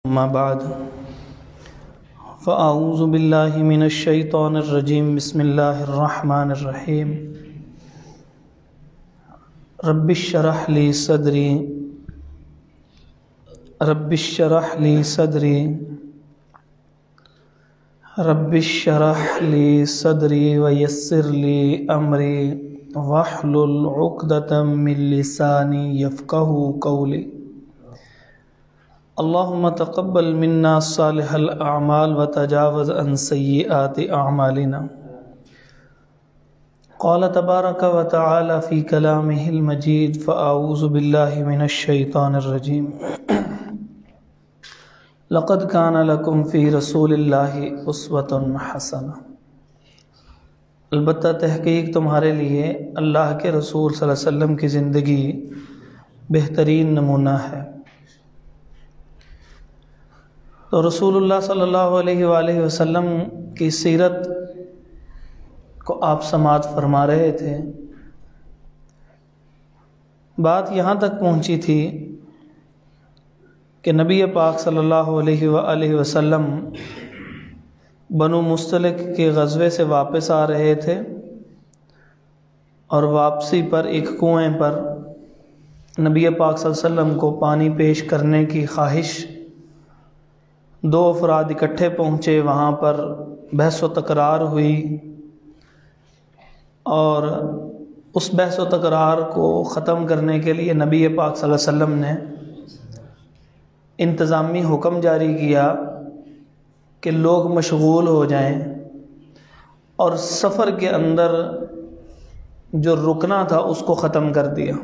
اما بعد فاعوذ باللہ من الشیطان الرجیم بسم اللہ الرحمن الرحیم رب اشرح لی صدری رب اشرح لی صدری رب اشرح لی صدری ویسر لی امری واحلل عقدۃ من لسانی یفقہوا قولی اللہم تقبل منا صالح الاعمال وتجاوز عن سیئات اعمالنا قال تبارک وتعالی فی کلامہ المجید فاعوذ باللہ من الشیطان الرجیم لقد کان لکم فی رسول اللہ اسوۃ حسنہ، البتہ تحقیق تمہارے لیے اللہ کے رسول صلی اللہ علیہ وسلم کی زندگی بہترین نمونہ ہے۔ تو رسول اللہ صلی اللہ علیہ وآلہ وسلم کی سیرت کو آپ سماعت فرما رہے تھے۔ بات یہاں تک پہنچی تھی کہ نبی پاک صلی اللہ علیہ وآلہ وسلم بنو مستلق کے غزوے سے واپس آ رہے تھے، اور واپسی پر ایک کنویں پر نبی پاک صلی اللہ علیہ وسلم کو پانی پیش کرنے کی خواہش، دو افراد اکٹھے پہنچے، وہاں پر بحث و تکرار ہوئی، اور اس بحث و تکرار کو ختم کرنے کے لیے نبی پاک صلی اللہ علیہ وسلم نے انتظامی حکم جاری کیا کہ لوگ مشغول ہو جائیں، اور سفر کے اندر جو رکنا تھا اس کو ختم کر دیا۔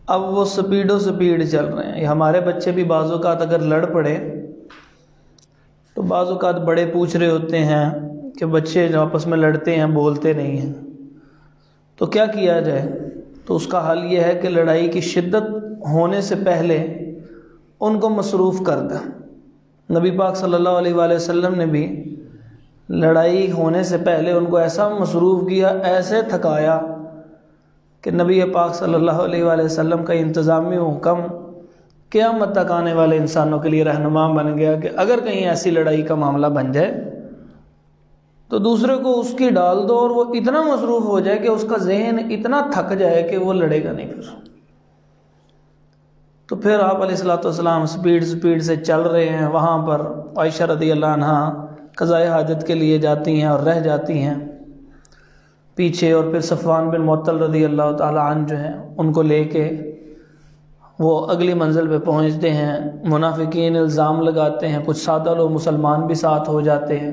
اب وہ سپیڈ چل رہے ہیں۔ ہمارے بچے بھی بعض اوقات اگر لڑ پڑے تو بعض اوقات بڑے پوچھ رہے ہوتے ہیں کہ بچے جو آپس میں لڑتے ہیں بولتے نہیں ہیں، تو کیا کیا جائے؟ تو اس کا حل یہ ہے کہ لڑائی کی شدت ہونے سے پہلے ان کو مصروف کر دیں۔ نبی پاک صلی اللہ علیہ وآلہ وسلم نے بھی لڑائی ہونے سے پہلے ان کو ایسا مصروف کیا، ایسے تھکایا کہ نبی پاک صلی اللہ علیہ وآلہ وسلم کا انتظامی حکم قیامت تک آنے والے انسانوں کے لیے رہنما بن گیا کہ اگر کہیں ایسی لڑائی کا معاملہ بن جائے تو دوسرے کو اس کی ڈال دو، اور وہ اتنا مصروف ہو جائے کہ اس کا ذہن اتنا تھک جائے کہ وہ لڑے گا نہیں پھر۔ تو پھر آپ علیہ الصلوۃ والسلام سپیڈ سے چل رہے ہیں، وہاں پر عائشہ رضی اللہ عنہا قضاء حاجت کے لیے جاتی ہیں اور رہ جاتی ہیں پیچھے، اور پھر صفوان بن معطل رضی اللہ تعالی عنہ جو ہیں ان کو لے کے وہ اگلی منزل پہ پہنچتے ہیں۔ منافقین الزام لگاتے ہیں، کچھ سادہ لوگ مسلمان بھی ساتھ ہو جاتے ہیں،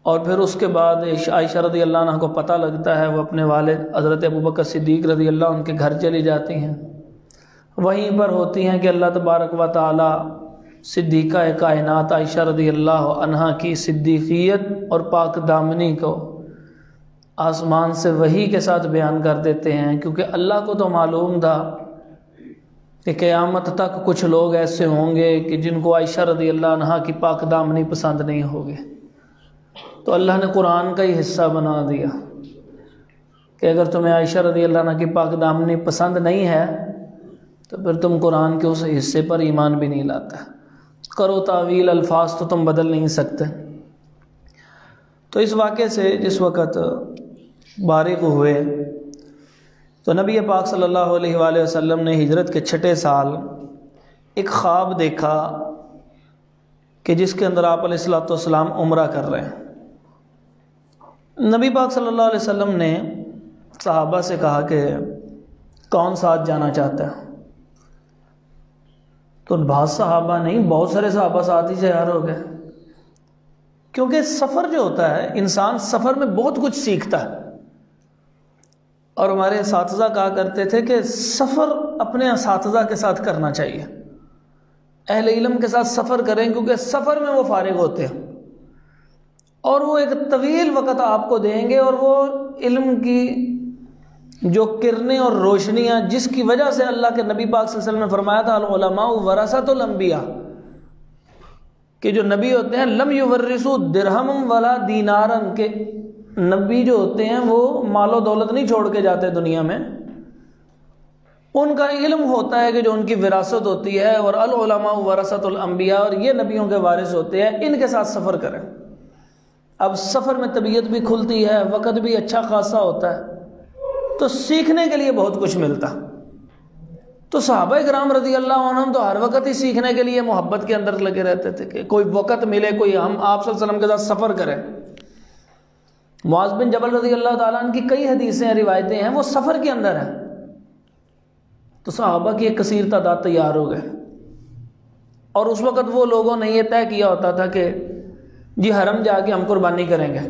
اور پھر اس کے بعد عائشہ رضی اللہ عنہ کو پتہ لگتا ہے، وہ اپنے والد حضرت ابوبکر صدیق رضی اللہ عنہ کے گھر چلی جاتی ہیں۔ وہیں پر ہوتی ہیں کہ اللہ تبارک و تعالی صدیقہ کائنات عائشہ رضی اللہ عنہ کی صدیقیت اور پاک دامنی کو آسمان سے وحی کے ساتھ بیان کر دیتے ہیں، کیونکہ اللہ کو تو معلوم تھا کہ قیامت تک کچھ لوگ ایسے ہوں گے کہ جن کو عائشہ رضی اللہ عنہ کی پاک دامنی پسند نہیں ہوگی، تو اللہ نے قرآن کا ہی حصہ بنا دیا کہ اگر تمہیں عائشہ رضی اللہ عنہ کی پاک دامنی پسند نہیں ہے تو پھر تم قرآن کے اس حصے پر ایمان بھی نہیں لاتا۔ کرو تعویل، الفاظ تو تم بدل نہیں سکتے۔ تو اس واقعے سے جس وقت فارغ ہوئے تو نبی پاک صلی اللہ علیہ وآلہ وسلم نے ہجرت کے 6 سال ایک خواب دیکھا کہ جس کے اندر آپ علیہ الصلوۃ والسلام عمرہ کر رہے ہیں۔ نبی پاک صلی اللہ علیہ وسلم نے صحابہ سے کہا کہ کون ساتھ جانا چاہتا ہے؟ تو بعض صحابہ نہیں، بہت سارے صحابہ ساتھ ہی تیار ہو گئے، کیونکہ سفر جو ہوتا ہے انسان سفر میں بہت کچھ سیکھتا ہے۔ اور ہمارے اساتذہ کہا کرتے تھے کہ سفر اپنے اساتذہ کے ساتھ کرنا چاہیے، اہل علم کے ساتھ سفر کریں، کیونکہ سفر میں وہ فارغ ہوتے ہیں اور وہ ایک طویل وقت آپ کو دیں گے، اور وہ علم کی جو کرنیں اور روشنیاں جس کی وجہ سے اللہ کے نبی پاک صلی اللہ علیہ وسلم نے فرمایا تھا العلماء ورثۃ الانبیاء، کہ جو نبی ہوتے ہیں لم یورثوا درہم ولا دینارا، کہ نبی جو ہوتے ہیں وہ مال و دولت نہیں چھوڑ کے جاتے دنیا میں، ان کا علم ہوتا ہے کہ جو ان کی وراثت ہوتی ہے، اور العلماء ورثۃ الانبیاء، اور یہ نبیوں کے وارث ہوتے ہیں، ان کے ساتھ سفر کریں۔ اب سفر میں طبیعت بھی کھلتی ہے، وقت بھی اچھا خاصا ہوتا ہے، تو سیکھنے کے لیے بہت کچھ ملتا۔ تو صحابہ کرام رضی اللہ عنہم تو ہر وقت ہی سیکھنے کے لیے محبت کے اندر لگے رہتے تھے کہ کوئی وقت ملے، کوئی ہم آپ صلی اللہ علیہ وسلم کے ساتھ سفر کریں۔ معاذ بن جبل رضی اللہ تعالیٰ عنہ کی کئی حدیثیں روایتیں ہیں، وہ سفر کے اندر ہیں، تو صحابہ کی ایک کثیر تعداد تیار ہو گئے۔ اور اس وقت وہ لوگوں نے یہ طے کیا ہوتا تھا کہ جی حرم جا کے ہم قربانی کریں گے،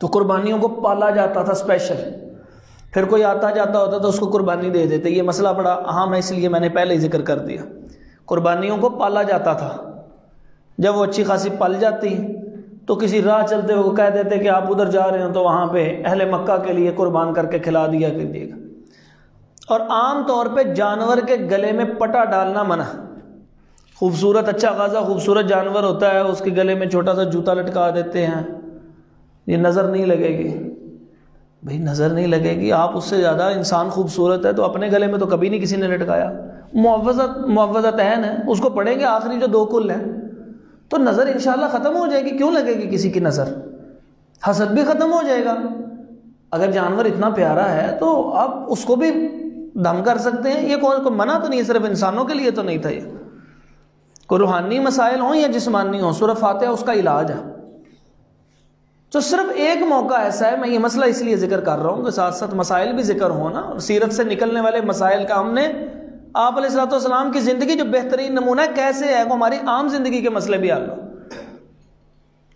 تو قربانیوں کو پالا جاتا تھا اسپیشل، پھر کوئی آتا جاتا ہوتا تو اس کو قربانی دے دیتے۔ یہ مسئلہ بڑا اہم ہے، اس لیے میں نے پہلے ہی ذکر کر دیا۔ قربانیوں کو پالا جاتا تھا، جب وہ اچھی خاصی پل جاتی تو کسی راہ چلتے ہوئے کہہ دیتے کہ آپ ادھر جا رہے ہوں تو وہاں پہ اہل مکہ کے لیے قربان کر کے کھلا دیا کیجیے گا۔ اور عام طور پہ جانور کے گلے میں پٹا ڈالنا منع۔ خوبصورت اچھا خاصا خوبصورت جانور ہوتا ہے، اس کے گلے میں چھوٹا سا جوتا لٹکا دیتے ہیں، یہ نظر نہیں لگے گی۔ بھئی نظر نہیں لگے گی، آپ اس سے زیادہ انسان خوبصورت ہے تو اپنے گلے میں تو کبھی نہیں کسی نے لٹکایا۔ معوذۃ عین ہے، اس کو پڑھیں گے آخری جو 2 کل ہیں تو نظر انشاءاللہ ختم ہو جائے گی۔ کیوں لگے گی کسی کی نظر؟ حسد بھی ختم ہو جائے گا۔ اگر جانور اتنا پیارا ہے تو آپ اس کو بھی دم کر سکتے ہیں، یہ کوئی منع تو نہیں ہے، صرف انسانوں کے لیے تو نہیں تھا۔ یہ کوئی روحانی مسائل ہوں یا جسمانی ہوں، سورہ فاتحہ اس کا علاج ہے۔ تو صرف ایک موقع ایسا ہے، میں یہ مسئلہ اس لیے ذکر کر رہا ہوں کہ ساتھ ساتھ مسائل بھی ذکر ہونا، اور سیرت سے نکلنے والے مسائل کا ہم نے آپ علیہ الصلوۃ والسلام کی زندگی جو بہترین نمونہ ہے کیسے ہے، وہ ہماری عام زندگی کے مسئلے بھی حل ہو۔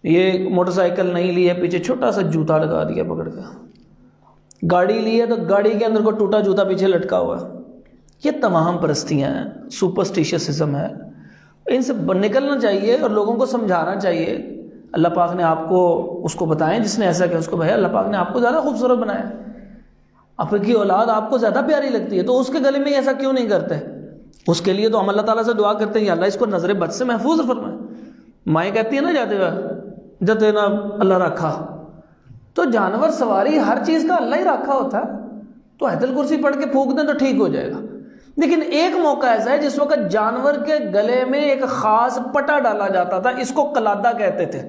یہ موٹر سائیکل نہیں لی ہے، پیچھے چھوٹا سا جوتا لگا دیا پکڑ کے۔ گاڑی لی ہے تو گاڑی کے اندر کو ٹوٹا جوتا پیچھے لٹکا ہوا ہے۔ یہ تمام پرستیاں ہیں، سپرسٹیشسزم ہے، ان سے نکلنا چاہیے اور لوگوں کو سمجھانا چاہیے۔ اللہ پاک نے آپ کو اس کو بتائیں جس نے ایسا کیا، اس کو بھائی اللہ پاک نے آپ کو زیادہ خوبصورت بنایا، آپ کی اولاد آپ کو زیادہ پیاری لگتی ہے، تو اس کے گلے میں ایسا کیوں نہیں کرتے؟ اس کے لیے تو ہم اللہ تعالیٰ سے دعا کرتے ہیں یا اللہ اس کو نظر بد سے محفوظ فرمائے۔ مائیں کہتی ہیں نا جاتے نا اللہ رکھا، تو جانور سواری ہر چیز کا اللہ ہی رکھا ہوتا ہے، تو آیت الکرسی پڑھ کے پھونک دیں تو ٹھیک ہو جائے گا۔ لیکن ایک موقع ایسا ہے جس وقت جانور کے گلے میں ایک خاص پٹا ڈالا جاتا تھا، اس کو قلادہ کہتے تھے۔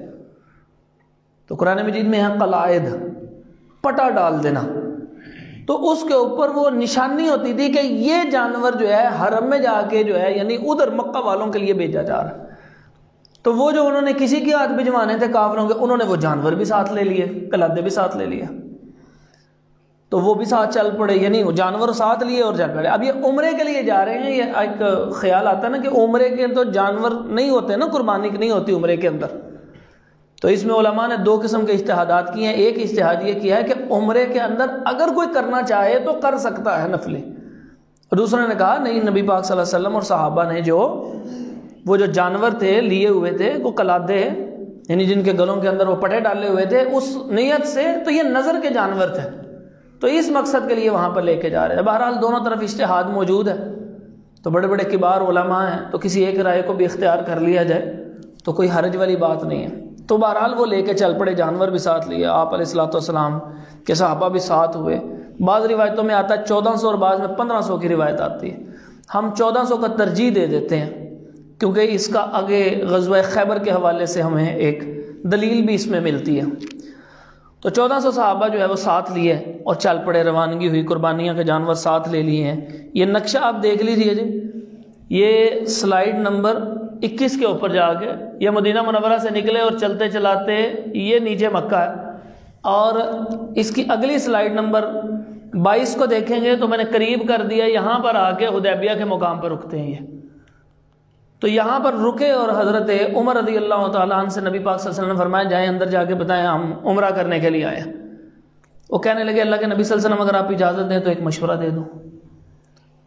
تو قرآن مجید میں ہے قلائد، پٹا ڈال دینا، تو اس کے اوپر وہ نشانی ہوتی تھی کہ یہ جانور جو ہے حرم میں جا کے جو ہے یعنی ادھر مکہ والوں کے لیے بھیجا جا رہا ہے۔ تو وہ جو انہوں نے کسی کے ہاتھ بھجوانے تھے کافروں کے، انہوں نے وہ جانور بھی ساتھ لے لیے، قلادے بھی ساتھ لے لیے، تو وہ بھی ساتھ چل پڑے، یعنی وہ جانور ساتھ لیے اور چل پڑے۔ اب یہ عمرے کے لیے جا رہے ہیں، یہ ایک خیال آتا ہے نا کہ عمرے کے تو جانور نہیں ہوتے نا، قربانی نہیں ہوتی عمرے کے اندر، تو اس میں علماء نے 2 قسم کے اجتہادات کیے ہیں۔ ایک اجتہاد یہ کیا ہے کہ عمرے کے اندر اگر کوئی کرنا چاہے تو کر سکتا ہے نفلی، اور دوسرے نے کہا نہیں، نبی پاک صلی اللہ علیہ وسلم اور صحابہ نے وہ جو جانور تھے لیے ہوئے تھے، وہ قلادے یعنی جن کے گلوں کے اندر وہ پٹے ڈالے ہوئے تھے، اس نیت سے تو یہ نظر کے جانور تھے، تو اس مقصد کے لیے وہاں پر لے کے جا رہے ہیں۔ بہرحال دونوں طرف اجتہاد موجود ہے، تو بڑے بڑے کبار علماء ہیں، تو کسی ایک رائے کو بھی اختیار کر لیا جائے تو کوئی حرج والی بات نہیں ہے۔ تو بہرحال وہ لے کے چل پڑے، جانور بھی ساتھ لیے، آپ علیہ الصلوۃ والسلام کے صحابہ بھی ساتھ ہوئے۔ بعض روایتوں میں آتا ہے 1400 اور بعض میں 1500 کی روایت آتی ہے۔ ہم 1400 کا ترجیح دے دیتے ہیں کیونکہ اس کا آگے غزوہ خیبر کے حوالے سے ہمیں ایک دلیل بھی اس میں ملتی ہے۔ تو 1400 صحابہ جو ہے وہ ساتھ لیے اور چل پڑے، روانگی ہوئی، قربانیاں کے جانور ساتھ لے لیے ہیں۔ یہ نقشہ آپ دیکھ لیجئے جی، یہ سلائیڈ نمبر 21 کے اوپر جا کے یہ مدینہ منورہ سے نکلے اور چلتے چلاتے یہ نیچے مکہ ہے، اور اس کی اگلی سلائیڈ نمبر 22 کو دیکھیں گے تو میں نے قریب کر دیا، یہاں پر آ کے حدیبیہ کے مقام پر رکتے ہیں یہ، تو یہاں پر رکے اور حضرت عمر رضی اللہ تعالیٰ عنہ سے نبی پاک صلی اللہ علیہ وسلم نے فرمایا جائیں اندر جا کے بتائیں ہم عمرہ کرنے کے لیے آئے۔ وہ کہنے لگے اللہ کے نبی صلی اللہ علیہ وسلم اگر آپ اجازت دیں تو ایک مشورہ دے دوں۔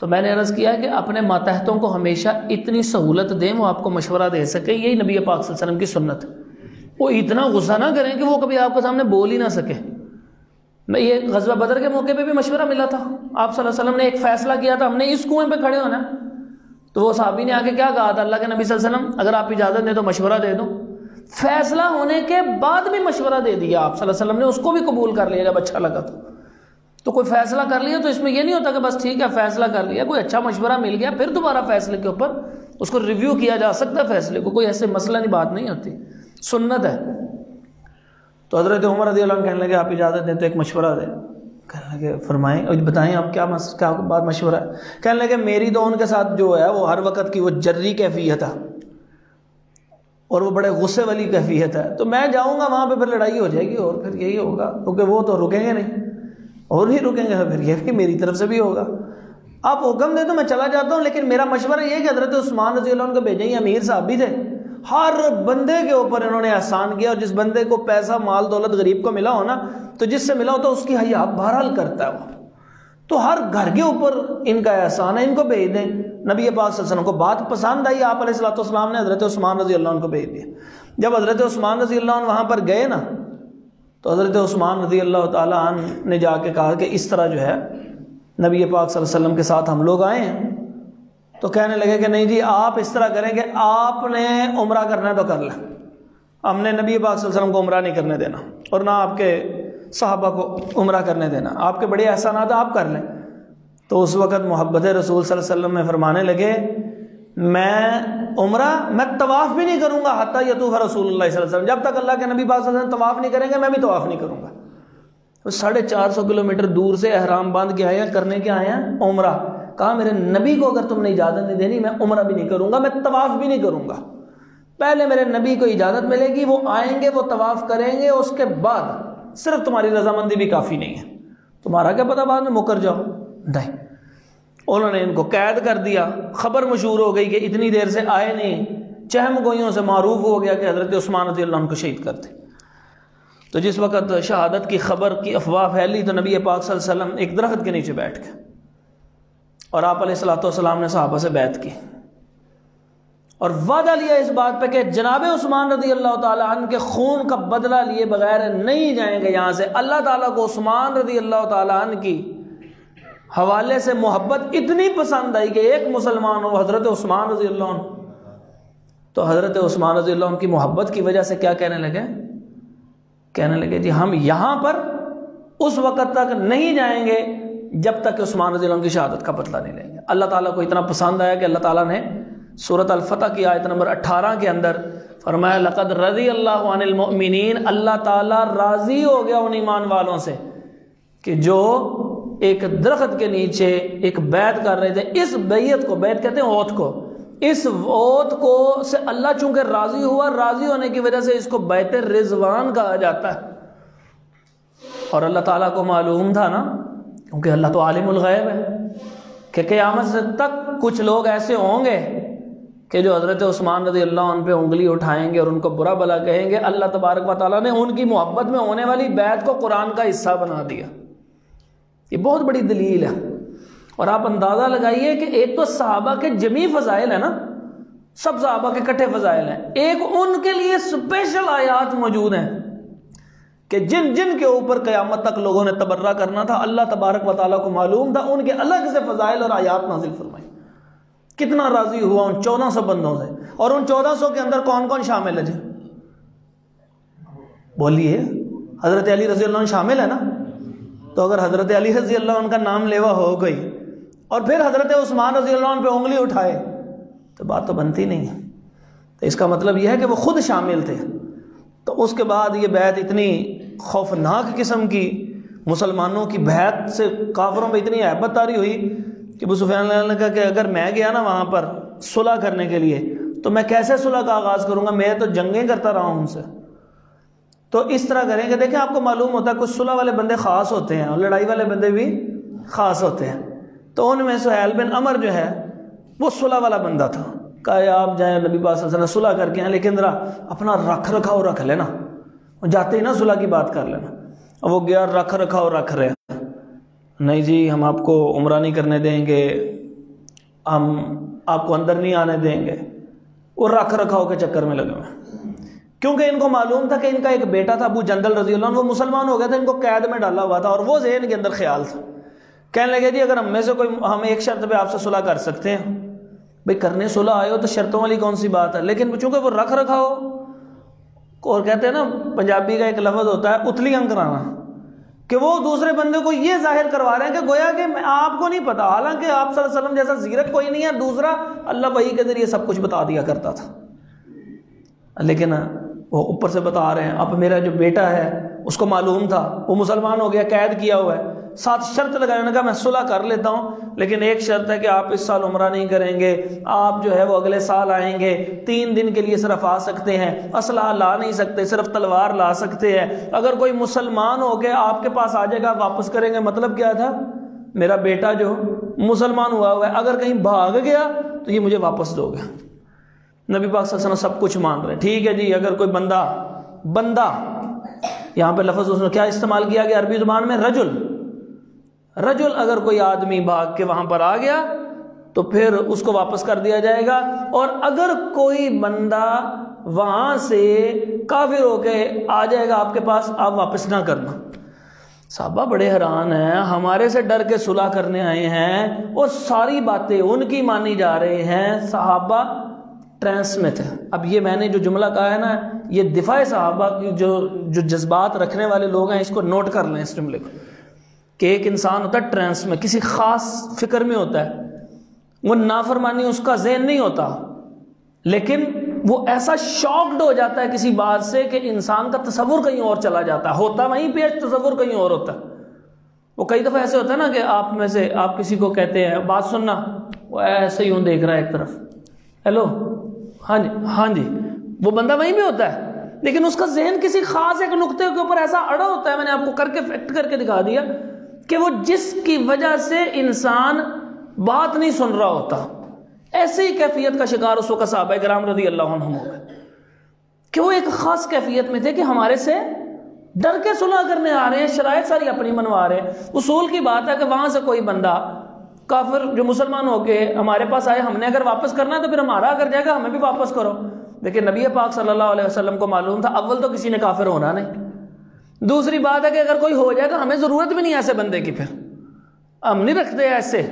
تو میں نے عرض کیا کہ اپنے ماتحتوں کو ہمیشہ اتنی سہولت دیں وہ آپ کو مشورہ دے سکے، یہی نبی پاک صلی اللہ علیہ وسلم کی سنت ہے۔ وہ اتنا غصہ نہ کریں کہ وہ کبھی آپ کے سامنے بول ہی نہ سکے۔ میں یہ غزوہ بدر کے موقع پہ بھی مشورہ ملا تھا، آپ صلی اللہ علیہ وسلم نے ایک فیصلہ کیا تھا ہم نے اس کنویں پہ کھڑے ہونا، تو وہ صحابی نے آ کے کیا کہا تھا اللہ کے نبی صلی اللہ علیہ وسلم اگر آپ اجازت دیں تو مشورہ دے دوں۔ فیصلہ ہونے کے بعد بھی مشورہ دے دیا آپ صلی اللہ علیہ وسلم نے، اس کو بھی قبول کر لیا جب اچھا لگا تو کوئی فیصلہ کر لیا تو اس میں یہ نہیں ہوتا کہ بس ٹھیک ہے فیصلہ کر لیا، کوئی اچھا مشورہ مل گیا پھر دوبارہ فیصلے کے اوپر اس کو ریویو کیا جا سکتا ہے فیصلے کو، کوئی ایسے مسئلہ نہیں، بات نہیں ہوتی، سنت ہے۔ تو حضرت عمر رضی اللہ عنہ کہنے لگے آپ اجازت دیں تو ایک مشورہ دیں۔ کہنے لگے فرمائیں اور بتائیں آپ کیا بات مشورہ ہے؟ کہنے لگے میری تو ان کے ساتھ جو ہے وہ ہر وقت کی وہ جری کیفیت ہے اور وہ بڑے غصے والی کیفیت ہے، تو میں جاؤں گا وہاں پہ پھر لڑائی ہو جائے گی اور پھر یہی ہوگا، کیونکہ وہ تو رکیں گے نہیں اور نہیں رکیں گے، پھر یہ بھی میری طرف سے بھی ہوگا۔ آپ حکم دیں تو میں چلا جاتا ہوں، لیکن میرا مشورہ یہ ہے کہ حضرت عثمان رضی اللہ عنہ کو بھیجیں، یہ امیر صاحب بھی تھے، ہر بندے کے اوپر انہوں نے احسان کیا، اور جس بندے کو پیسہ مال دولت غریب کو ملا ہو نا تو جس سے ملا ہو تو اس کی حیا بہرحال کرتا ہے وہ، تو ہر گھر کے اوپر ان کا احسان ہے، ان کو بھیج دیں۔ نبی پاک صلی اللہ علیہ وسلم کو بات پسند آئی، آپ علیہ الصلوۃ والسلام نے حضرت عثمان رضی اللہ عنہ کو بھیج دیا۔ جب حضرت عثمان رضی اللہ عنہ وہاں پر گئے نا تو حضرت عثمان رضی اللہ تعالیٰ عنہ نے جا کے کہا کہ اس طرح جو ہے نبی پاک صلی اللہ علیہ وسلم کے ساتھ ہم لوگ آئے ہیں، تو کہنے لگے کہ نہیں جی آپ اس طرح کریں کہ آپ نے عمرہ کرنا ہے تو کر لیں، ہم نے نبی پاک صلی اللہ علیہ وسلم کو عمرہ نہیں کرنے دینا اور نہ آپ کے صحابہ کو عمرہ کرنے دینا، آپ کے بڑے احسانات آپ کر لیں۔ تو اس وقت محبت رسول صلی اللہ علیہ وسلم میں فرمانے لگے میں طواف بھی نہیں کروں گا حتی یطوف رسول اللہ صلی اللہ علیہ وسلم، جب تک اللہ کے نبی پاک صلی اللہ علیہ وسلم طواف نہیں کریں گے میں بھی طواف نہیں کروں گا۔ 450 کلومیٹر دور سے احرام باندھ کے آئے ہیں، کرنے کے آئے ہیں عمرہ، کہا میرے نبی کو اگر تم نے اجازت نہیں دینی میں عمرہ بھی نہیں کروں گا، میں طواف بھی نہیں کروں گا، پہلے میرے نبی کو اجازت ملے گی، وہ آئیں گے وہ طواف کریں گے، اس کے بعد صرف تمہاری رضامندی بھی کافی نہیں ہے، تمہارا کیا پتہ بعد میں مکر جاؤ، نہیں۔ انہوں نے ان کو قید کر دیا، خبر مشہور ہو گئی کہ اتنی دیر سے آئے نہیں، چہم گوئیوں سے معروف ہو گیا کہ حضرت عثمان رضی اللہ عنہ کو شہید کر دیں۔ تو جس وقت شہادت کی خبر کی افواہ پھیلی تو نبی پاک صلی اللہ علیہ وسلم ایک درخت کے نیچے بیٹھ گئے اور آپ علیہ الصلوۃ والسلام نے صحابہ سے بیعت کی اور وعدہ لیا اس بات پہ کہ جناب عثمان رضی اللہ تعالیٰ عنہ کے خون کا بدلہ لیے بغیر نہیں جائیں گے یہاں سے۔ اللہ تعالیٰ کو عثمان رضی اللہ تعالیٰ عنہ کی حوالے سے محبت اتنی پسند آئی کہ ایک مسلمان ہو حضرت عثمان رضی اللہ عنہ، تو حضرت عثمان رضی اللہ عنہ کی محبت کی وجہ سے کیا کہنے لگے جی ہم یہاں پر اس وقت تک نہیں جائیں گے جب تک کہ عثمان رضی اللہ عنہ کی شہادت کا بدلہ نہیں لیں گے۔ اللہ تعالیٰ کو اتنا پسند آیا کہ اللہ تعالیٰ نے سورۃ الفتح کی آیت نمبر 18 کے اندر فرمایا لقد رضی اللہ عن المؤمنین، اللہ تعالیٰ راضی ہو گیا ان ایمان والوں سے کہ جو ایک درخت کے نیچے ایک بیعت کر رہے تھے۔ اس بیعت کو بیعت کہتے ہیں اوت کو، اس اوت کو سے اللہ چونکہ راضی ہوا، راضی ہونے کی وجہ سے اس کو بیعت رضوان کہا جاتا ہے۔ اور اللہ تعالیٰ کو معلوم تھا نا، کیونکہ اللہ تو عالم الغیب ہے، کہ قیامت سے تک کچھ لوگ ایسے ہوں گے کہ جو حضرت عثمان رضی اللہ عنہ پہ انگلی اٹھائیں گے اور ان کو برا بھلا کہیں گے۔ اللہ تبارک و تعالیٰ نے ان کی محبت میں ہونے والی بیعت کو قرآن کا حصہ بنا دیا۔ یہ بہت بڑی دلیل ہے، اور آپ اندازہ لگائیے کہ ایک تو صحابہ کے جمی فضائل ہیں نا، سب صحابہ کے کٹھے فضائل ہیں، ایک ان کے لیے اسپیشل آیات موجود ہیں کہ جن جن کے اوپر قیامت تک لوگوں نے تبرہ کرنا تھا اللہ تبارک و تعالیٰ کو معلوم تھا، ان کے الگ سے فضائل اور آیات نازل فرمائی۔ کتنا راضی ہوا ان 1400 بندوں سے، اور ان 1400 کے اندر کون کون شامل ہے جی بولیے؟ حضرت علی رضی اللہ عنہ شامل ہے نا، تو اگر حضرت علی رضی اللہ عنہ کا نام لیوا ہو گئی اور پھر حضرت عثمان رضی اللہ عنہ پہ انگلی اٹھائے تو بات تو بنتی نہیں ہے۔ تو اس کا مطلب یہ ہے کہ وہ خود شامل تھے۔ تو اس کے بعد یہ بیعت اتنی خوفناک قسم کی، مسلمانوں کی بیعت سے کافروں پہ اتنی ہیبت طاری ہوئی کہ ابو سفیان نے کہا کہ اگر میں گیا نا وہاں پر صلح کرنے کے لیے تو میں کیسے صلح کا آغاز کروں گا، میں تو جنگیں کرتا رہا ہوں ان سے۔ تو اس طرح کریں گے، دیکھیں آپ کو معلوم ہوتا ہے کچھ صلح والے بندے خاص ہوتے ہیں اور لڑائی والے بندے بھی خاص ہوتے ہیں۔ تو ان میں سہیل بن عمر جو ہے وہ صلح والا بندہ تھا، کہا آپ جائیں نبی پاک صلی اللہ علیہ وسلم صلح کر کے ہیں، لیکن ذرا اپنا رکھ رکھاؤ رکھ لینا، جاتے ہی نا صلح کی بات کر لینا۔ اور وہ گیا رکھ رکھاؤ رکھ رہے، نہیں جی ہم آپ کو عمرہ نہیں کرنے دیں گے، ہم آپ کو اندر نہیں آنے دیں گے، وہ رکھ رکھاؤ کے چکر میں لگے ہوئے، کیونکہ ان کو معلوم تھا کہ ان کا ایک بیٹا تھا ابو جندل رضی اللہ عنہ، وہ مسلمان ہو گیا تھا، ان کو قید میں ڈالا ہوا تھا، اور وہ ذہن کے اندر خیال تھا، کہنے لگے جی اگر ہم میں سے کوئی، ہم ایک شرط پہ آپ سے صلح کر سکتے ہیں، بھئی کرنے صلح آئے ہو تو شرطوں والی کون سی بات ہے، لیکن چونکہ وہ رکھ رکھاؤ، اور کہتے ہیں نا پنجابی کا ایک لفظ ہوتا ہے اتلیاں کرانا، کہ وہ دوسرے بندے کو یہ ظاہر کروا رہے ہیں کہ گویا کہ آپ کو نہیں پتا، حالانکہ آپ صلی اللہ علیہ وسلم جیسا زیرک کوئی نہیں ہے، دوسرا اللہ وحی کے ذریعے سب کچھ بتا دیا کرتا تھا، لیکن وہ اوپر سے بتا رہے ہیں۔ اب میرا جو بیٹا ہے اس کو معلوم تھا، وہ مسلمان ہو گیا، قید کیا ہوا ہے، ساتھ شرط لگانے نے کہا میں صلح کر لیتا ہوں، لیکن ایک شرط ہے کہ آپ اس سال عمرہ نہیں کریں گے، آپ جو ہے وہ اگلے سال آئیں گے، 3 دن کے لیے صرف آ سکتے ہیں، اسلحہ لا نہیں سکتے، صرف تلوار لا سکتے ہیں، اگر کوئی مسلمان ہو کے آپ کے پاس آ جائے گا واپس کریں گے۔ مطلب کیا تھا؟ میرا بیٹا جو مسلمان ہوا ہے اگر کہیں بھاگ گیا تو یہ مجھے واپس دو گے۔ نبی پاک صلی اللہ علیہ وسلم سب کچھ مان رہے ہیں، ٹھیک ہے جی، اگر کوئی بندہ یہاں پہ لفظ اس نے کیا استعمال کیا گیا عربی زبان میں؟ رجل، اگر کوئی آدمی بھاگ کے وہاں پر آ گیا تو پھر اس کو واپس کر دیا جائے گا، اور اگر کوئی بندہ وہاں سے کافر ہو کے آ جائے گا آپ کے پاس، آپ واپس نہ کرنا۔ صحابہ بڑے حیران ہیں، ہمارے سے ڈر کے صلح کرنے آئے ہیں اور ساری باتیں ان کی مانی جا رہے ہیں۔ صحابہ ٹرانس میں تھے۔ اب یہ میں نے جو جملہ کہا ہے نا، یہ دفاع صحابہ کی جو جذبات رکھنے والے لوگ ہیں اس کو نوٹ کر لیں، اس جملے کو، کہ ایک انسان ہوتا ہے ٹرانس میں، کسی خاص فکر میں ہوتا ہے، وہ نافرمانی اس کا ذہن نہیں ہوتا، لیکن وہ ایسا شاکڈ ہو جاتا ہے کسی بات سے کہ انسان کا تصور کہیں اور چلا جاتا ہے، ہوتا وہیں پہ تصور کہیں اور ہوتا ہے۔ وہ کئی دفعہ ایسے ہوتا ہے نا کہ آپ میں سے آپ کسی کو کہتے ہیں بات سننا، وہ ایسے ہی دیکھ رہا ہے ایک طرف، ہیلو، ہاں جی، وہ بندہ وہیں پہ ہوتا ہے، لیکن اس کا ذہن کسی خاص ایک نقطے کے اوپر ایسا اڑا ہوتا ہے۔ میں نے آپ کو کر کے فیکٹ کر کے دکھا دیا کہ وہ جس کی وجہ سے انسان بات نہیں سن رہا ہوتا، ایسی کیفیت کا شکار اس وقت صحابہ کرام رضی اللہ عنہم ہو گئے کہ وہ ایک خاص کیفیت میں تھے کہ ہمارے سے ڈر کے صلح کرنے آ رہے ہیں، شرائط ساری اپنی منوا رہے ہیں۔ اصول کی بات ہے کہ وہاں سے کوئی بندہ کافر جو مسلمان ہو کے ہمارے پاس آئے، ہم نے اگر واپس کرنا ہے تو پھر ہمارا اگر جائے گا ہمیں بھی واپس کرو۔ لیکن نبی پاک صلی اللہ علیہ وسلم کو معلوم تھا اول تو کسی نے کافر ہونا نہیں، دوسری بات ہے کہ اگر کوئی ہو جائے گا ہمیں ضرورت بھی نہیں ایسے بندے کی، پھر ہم نہیں رکھتے ایسے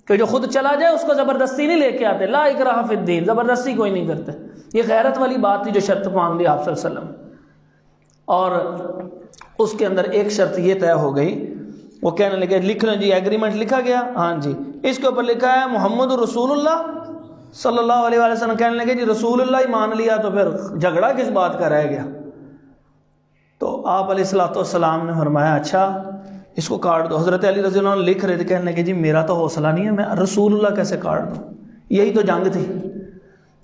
کہ جو خود چلا جائے اس کو زبردستی نہیں لے کے آتے، لا اکراہ فی الدین، زبردستی کوئی نہیں کرتے۔ یہ غیرت والی بات تھی جو شرط مان لی آپ صلی اللہ علیہ وسلم، اور اس کے اندر ایک شرط یہ طے ہو گئی، وہ کہنے لگے لکھ لیں جی، ایگریمنٹ لکھا گیا، ہاں جی، اس کے اوپر لکھا ہے محمد رسول اللہ صلی اللہ علیہ وسلم۔ کہنے لگے جی رسول اللہ ہی مان لیا تو پھر جھگڑا کس بات کا رہ گیا؟ تو آپ علیہ الصلوۃ والسلام نے فرمایا اچھا اس کو کاٹ دو۔ حضرت علی رضی اللہ عنہ لکھ رہے تھے، کہنے لگے جی میرا تو حوصلہ نہیں ہے، میں رسول اللہ کیسے کاٹ دوں، یہی تو جنگ تھی۔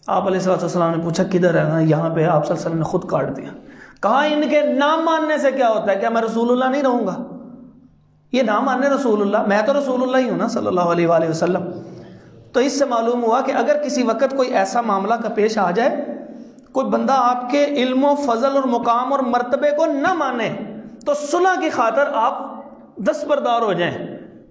آپ علیہ الصلوۃ والسلام نے پوچھا کدھر ہے؟ یہاں پہ آپ صلی اللہ علیہ وسلم نے خود کاٹ دیا۔ کہا ان کے نام ماننے سے کیا ہوتا ہے؟ کیا میں رسول اللہ نہیں رہوں گا؟ یہ نام ماننے رسول اللہ، میں تو رسول اللہ ہی ہوں نا صلی اللہ علیہ وآلہ وسلم۔ تو اس سے معلوم ہوا کہ اگر کسی وقت کوئی ایسا معاملہ کا پیش آ جائے، کوئی بندہ آپ کے علم و فضل اور مقام اور مرتبے کو نہ مانے، تو صلح کی خاطر آپ دستبردار ہو جائیں۔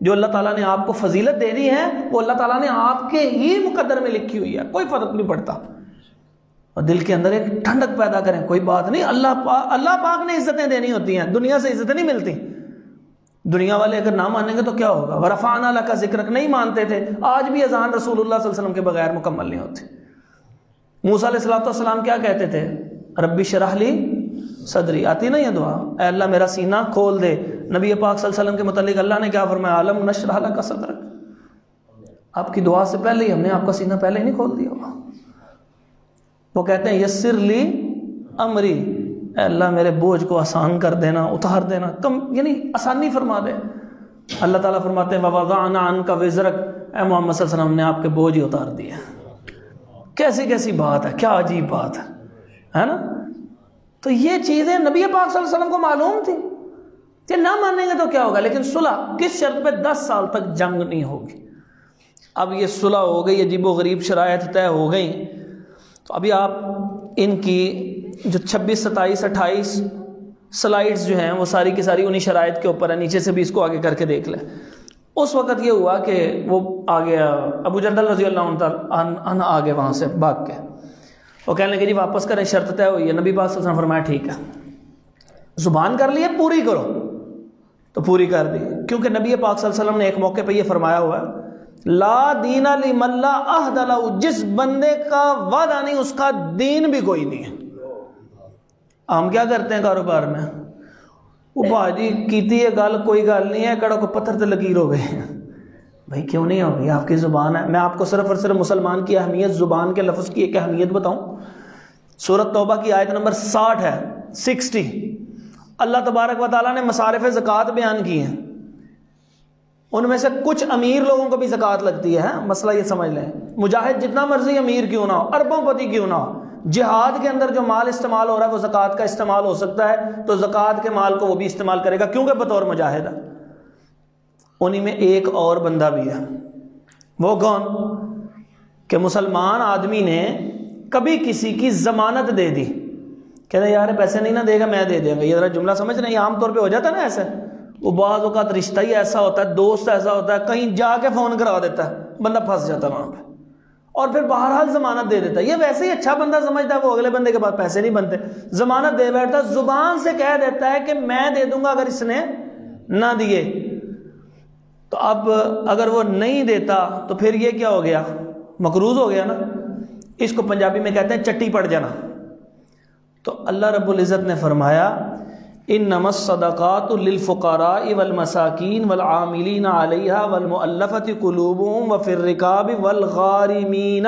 جو اللہ تعالیٰ نے آپ کو فضیلت دے دی ہے وہ اللہ تعالیٰ نے آپ کے ہی مقدر میں لکھی ہوئی ہے، کوئی فرق نہیں پڑتا۔ اور دل کے اندر ایک ٹھنڈک پیدا کریں، کوئی بات نہیں، اللہ پاک نے عزتیں دینی ہوتی ہیں، دنیا سے عزتیں نہیں ملتی۔ دنیا والے اگر نہ مانیں گے تو کیا ہوگا؟ ورفعنا لک ذکرک نہیں مانتے تھے، آج بھی اذان رسول اللہ صلی اللہ علیہ وسلم کے بغیر مکمل نہیں ہوتی۔ موسیٰ علیہ السلام کیا کہتے تھے؟ ربی شرح لی صدری، آتی نا یہ دعا، اے اللہ میرا سینہ کھول دے۔ نبی پاک صلی اللہ علیہ وسلم کے متعلق اللہ نے کیا فرمایا؟ علم نشرح لک صدرک، آپ کی دعا سے پہلے ہی ہم نے آپ کا سینہ پہلے ہی نہیں کھول دیا ہوگا۔ وہ کہتے ہیں یسر لی امری، اے اللہ میرے بوجھ کو آسان کر دینا، اتار دینا، کم یعنی آسانی فرما دے۔ اللہ تعالیٰ فرماتے ہیں وَوَضَعْنَا عَنْكَ وِزْرَكَ، اے محمد صلی اللہ علیہ وسلم نے آپ کے بوجھ ہی اتار دیا۔ کیسی کیسی بات ہے، کیا عجیب بات ہے نا؟ تو یہ چیزیں نبی پاک صلی اللہ علیہ وسلم کو معلوم تھی کہ نہ مانیں گے تو کیا ہوگا، لیکن صلح کس شرط پہ؟ 10 سال تک جنگ نہیں ہوگی۔ اب یہ صلح ہو گئی، عجیب و غریب شرائط طے ہو گئی، تو ابھی آپ ان کی جو 26 27 28 سلائیڈز جو ہیں وہ ساری کی ساری انہی شرائط کے اوپر ہے، نیچے سے بھی اس کو آگے کر کے دیکھ لیں۔ اس وقت یہ ہوا کہ وہ آ گیا ابو جندل رضی اللہ عنہ آ گئے وہاں سے بھاگ کے، وہ کہنے لگے جی واپس کریں، شرط طے ہوئی ہے۔ نبی پاک صلی اللہ علیہ وسلم فرمایا ٹھیک ہے، زبان کر لی ہے، پوری کرو، تو پوری کر دی، کیونکہ نبی پاک صلی اللہ علیہ وسلم نے ایک موقع پہ یہ فرمایا ہوا ہے لا دین لمن لا عہد لہ، جس بندے کا وعدہ نہیں اس کا دین بھی کوئی نہیں ہے۔ ہم کیا کرتے ہیں کاروبار میں؟ وہ بھاجی کیتی ہے گل کوئی گل نہیں ہے کڑا کو پتھر تے لکیر ہو گئے بھائی کیوں نہیں ہوگی آپ کی زبان ہے. میں آپ کو صرف اور صرف مسلمان کی اہمیت زبان کے لفظ کی ایک اہمیت بتاؤں. سورۃ توبہ کی آیت نمبر 60 ہے 60. اللہ تبارک و تعالیٰ نے مصارف زکوٰۃ بیان کی ہیں. ان میں سے کچھ امیر لوگوں کو بھی زکوٰۃ لگتی ہے. مسئلہ یہ سمجھ لیں, مجاہد جتنا مرضی امیر کیوں نہ ہو, اربوں پتی کیوں نہ ہو, جہاد کے اندر جو مال استعمال ہو رہا ہے وہ زکوٰۃ کا استعمال ہو سکتا ہے, تو زکوٰۃ کے مال کو وہ بھی استعمال کرے گا کیونکہ بطور مجاہد ہے. انہی میں ایک اور بندہ بھی ہے. وہ کون؟ کہ مسلمان آدمی نے کبھی کسی کی ضمانت دے دی, کہتے ہیں یار پیسے نہیں نہ دے گا میں دے دیں گا. یہ ذرا جملہ سمجھ رہے ہیں, یہ عام طور پہ ہو جاتا ہے نا ایسے. وہ بعض اوقات رشتہ ہی ایسا ہوتا ہے, دوست ایسا ہوتا ہے, کہیں جا کے فون کرا دیتا ہے, بندہ پھنس جاتا ہے وہاں پہ, اور پھر بہرحال ضمانت دے دیتا ہے. یہ ویسے ہی اچھا بندہ سمجھتا ہے, وہ اگلے بندے کے پاس پیسے نہیں بنتے, ضمانت دے بیٹھتا, زبان سے کہہ دیتا ہے کہ میں دے دوں گا اگر اس نے نہ دیے. تو اب اگر وہ نہیں دیتا تو پھر یہ کیا ہو گیا؟ مقروض ہو گیا نا. اس کو پنجابی میں کہتے ہیں چٹی پڑ جانا. تو اللہ رب العزت نے فرمایا انما الصدقات للفقراء والمساکین والعاملین علیہا والمؤلفۃ قلوبہم وفی الرقاب والغارمین.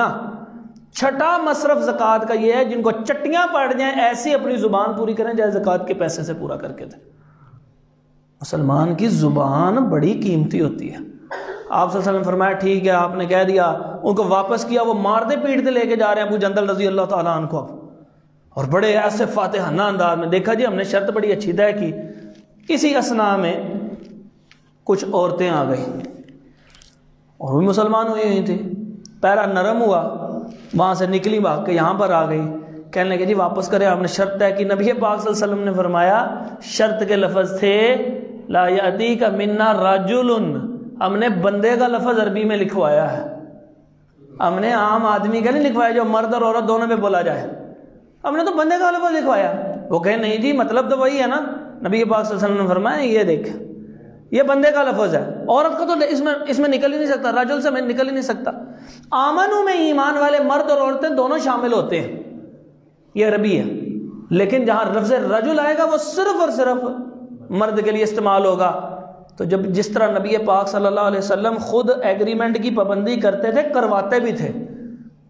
چھٹا مصرف زکوٰۃ کا یہ ہے جن کو چٹیاں پڑ جائیں ایسی اپنی زبان پوری کریں جائے زکوٰۃ کے پیسے سے پورا کر کے دیں. مسلمان کی زبان بڑی قیمتی ہوتی ہے. آپ صلی اللہ علیہ وسلم نے فرمایا ٹھیک ہے آپ نے کہہ دیا, ان کو واپس کیا, وہ مارتے پیٹتے لے کے جا رہے ہیں ابو جندل رضی اللہ تعالیٰ عنہ کو, اور بڑے ایسے فاتحانہ انداز میں. دیکھا جی ہم نے شرط بڑی اچھی طے کی. اسی اثناء میں کچھ عورتیں آ گئی اور وہ مسلمان ہوئی ہوئی تھی. پیرا نرم ہوا, وہاں سے نکلی بھاگ کے یہاں پر آ گئی, کہنے لگے جی واپس کریں, آپ نے شرط طے کی. نبی پاک صلی اللہ علیہ وسلم نے فرمایا شرط کے لفظ تھے لا یأتیک منا رجل, ہم نے بندے کا لفظ عربی میں لکھوایا ہے, ہم نے عام آدمی کا نہیں لکھوایا جو مرد اور عورت دونوں میں بولا جائے, ہم نے تو بندے کا لفظ لکھوایا. وہ کہے نہیں جی مطلب تو وہی ہے نا. نبی پاک صلی اللہ علیہ وسلم نے فرمایا یہ دیکھ یہ بندے کا لفظ ہے, عورت کا تو اس میں نکل ہی نہیں سکتا, رجل سے میں نکل ہی نہیں سکتا. آمنو میں ایمان والے مرد اور عورتیں دونوں شامل ہوتے ہیں, یہ عربی ہے. لیکن جہاں لفظ رجل آئے گا وہ صرف اور صرف مرد کے لیے استعمال ہوگا. تو جب جس طرح نبی پاک صلی اللہ علیہ وسلم خود ایگریمنٹ کی پابندی کرتے تھے, کرواتے بھی تھے,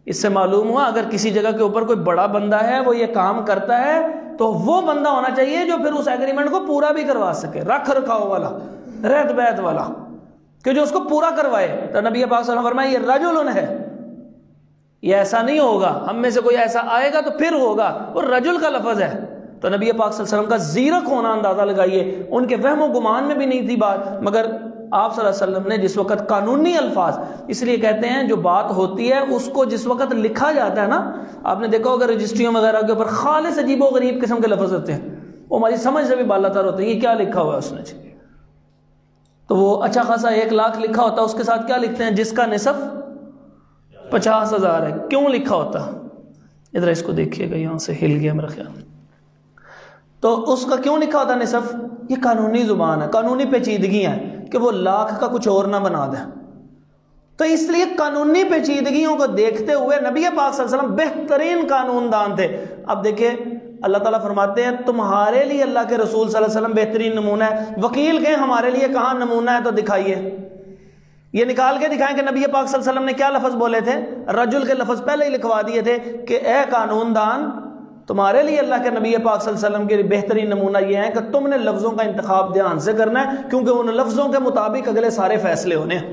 اس سے معلوم ہوا اگر کسی جگہ کے اوپر کوئی بڑا بندہ ہے وہ یہ کام کرتا ہے تو وہ بندہ ہونا چاہیے جو پھر اس ایگریمنٹ کو پورا بھی کروا سکے, رکھ رکھاؤ والا, رہت بیت والا, کہ جو اس کو پورا کروائے. تو نبی پاک صلی اللہ علیہ وسلم فرمایا یہ رجل ہے, یہ ایسا نہیں ہوگا, ہم میں سے کوئی ایسا آئے گا تو پھر ہوگا. وہ رجل کا لفظ ہے. تو نبی پاک صلی اللہ علیہ وسلم کا زیرک ہونا اندازہ لگائیے, ان کے وہم و گمان میں بھی نہیں تھی بات, مگر آپ صلی اللہ علیہ وسلم نے جس وقت قانونی الفاظ, اس لیے کہتے ہیں جو بات ہوتی ہے اس کو جس وقت لکھا جاتا ہے نا, آپ نے دیکھا اگر رجسٹریوں وغیرہ کے اوپر خالص عجیب و غریب قسم کے لفظ ہوتے ہیں, وہ ہماری سمجھ سے بھی بالا تر ہوتے ہیں, یہ کیا لکھا ہوا ہے اس نے. تو وہ اچھا خاصا 1 لاکھ لکھا ہوتا ہے, اس کے ساتھ کیا لکھتے ہیں جس کا نصف 50,000 ہے, کیوں لکھا ہوتا؟ ادھر اس کو دیکھیے گا, یہاں سے ہل گیا میرا خیال. تو اس کا کیوں لکھا ہوتا نصف؟ یہ قانونی زبان ہے, قانونی پیچیدگیاں ہیں کہ وہ لاکھ کا کچھ اور نہ بنا دیں. تو اس لیے قانونی پیچیدگیوں کو دیکھتے ہوئے نبی پاک صلی اللہ علیہ وسلم بہترین قانون دان تھے. اب دیکھیں اللہ تعالیٰ فرماتے ہیں تمہارے لیے اللہ کے رسول صلی اللہ علیہ وسلم بہترین نمونہ ہے. وکیل کہیں ہمارے لیے کہاں نمونہ ہے, تو دکھائیے, یہ نکال کے دکھائیں کہ نبی پاک صلی اللہ علیہ وسلم نے کیا لفظ بولے تھے. رجل کے لفظ پہلے ہی لکھوا دیے تھے کہ اے قانون دان, تمہارے لیے اللہ کے نبی پاک صلی اللہ علیہ وسلم کے بہترین نمونہ یہ ہے کہ تم نے لفظوں کا انتخاب دھیان سے کرنا ہے, کیونکہ ان لفظوں کے مطابق اگلے سارے فیصلے ہونے ہیں.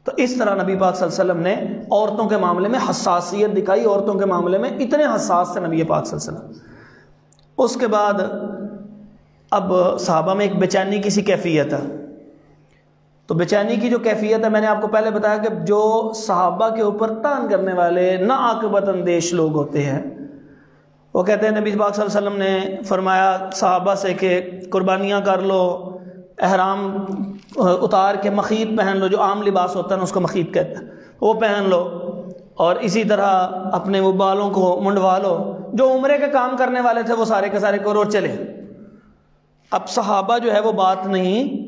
تو اس طرح نبی پاک صلی اللہ علیہ وسلم نے عورتوں کے معاملے میں حساسیت دکھائی, عورتوں کے معاملے میں اتنے حساس تھے نبی پاک صلی اللہ علیہ وسلم. اس کے بعد اب صحابہ میں ایک بے چینی کی سی کیفیت ہے. تو بے چینی کی جو کیفیت ہے میں نے آپ کو پہلے بتایا کہ جو صحابہ کے اوپر طعن کرنے والے ناعاقبت اندیش لوگ ہوتے ہیں, وہ کہتے ہیں نبی پاک صلی اللہ علیہ وسلم نے فرمایا صحابہ سے کہ قربانیاں کر لو, احرام اتار کے مخیط پہن لو, جو عام لباس ہوتا ہے نا اس کو مخیط کہتے ہیں, وہ پہن لو, اور اسی طرح اپنے وہ بالوں کو منڈوا لو. جو عمرے کے کام کرنے والے تھے وہ سارے کے سارے کرو چلے. اب صحابہ جو ہے وہ بات نہیں,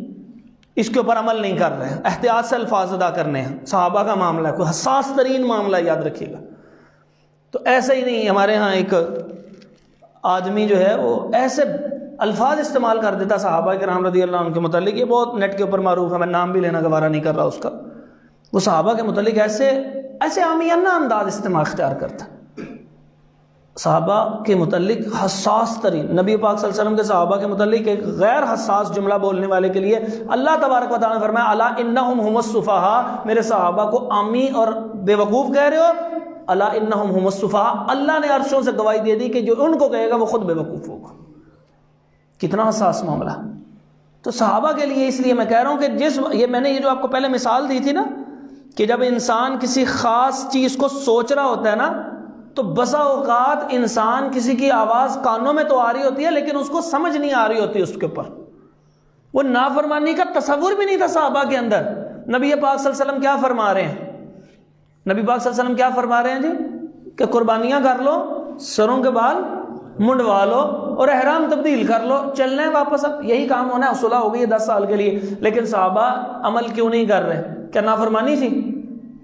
اس کے اوپر عمل نہیں کر رہے ہیں, احتیاط سے الفاظ ادا کرنے ہیں. صحابہ کا معاملہ ہے, کوئی حساس ترین معاملہ, یاد رکھیے گا. تو ایسے ہی نہیں, ہمارے ہاں ایک آدمی جو ہے وہ ایسے الفاظ استعمال کر دیتا صحابہ کرام رضی اللہ عنہ کے متعلق، یہ بہت نیٹ کے اوپر معروف ہے، میں نام بھی لینا گوارا نہیں کر رہا اس کا. وہ صحابہ کے متعلق ایسے عامیانہ انداز استعمال اختیار کرتا، صحابہ کے متعلق حساس ترین. نبی پاک صلی اللہ علیہ وسلم کے صحابہ کے متعلق ایک غیر حساس جملہ بولنے والے کے لیے اللہ تبارک و تعالیٰ نے فرمایا الا انہم هم السفہاء، میرے صحابہ کو عامی اور بے وقوف کہہ رہے ہو. الا انہم هم السفہاء، اللہ نے عرشوں سے گواہی دے دی کہ جو ان کو کہے گا وہ خود بے وقوف ہوگا. کتنا حساس معاملہ. تو صحابہ کے لیے اس لیے میں کہہ رہا ہوں کہ یہ میں نے جو آپ کو پہلے مثال دی تھی نا کہ جب انسان کسی خاص چیز کو سوچ رہا ہوتا ہے نا تو بسا اوقات انسان کسی کی آواز کانوں میں تو آ رہی ہوتی ہے لیکن اس کو سمجھ نہیں آ رہی ہوتی اس کے اوپر. وہ نافرمانی کا تصور بھی نہیں تھا صحابہ کے اندر. نبی پاک صلی اللہ علیہ وسلم کیا فرما رہے ہیں؟ نبی پاک صلی اللہ علیہ وسلم کیا فرما رہے ہیں جی کہ قربانیاں کر لو، سروں کے بال منڈوا لو اور احرام تبدیل کر لو، چلنا ہے واپس. اب یہی کام ہونا ہے، صلح ہو گئی ہے 10 سال کے لیے. لیکن صحابہ عمل کیوں نہیں کر رہے؟ کیا نافرمانی تھی؟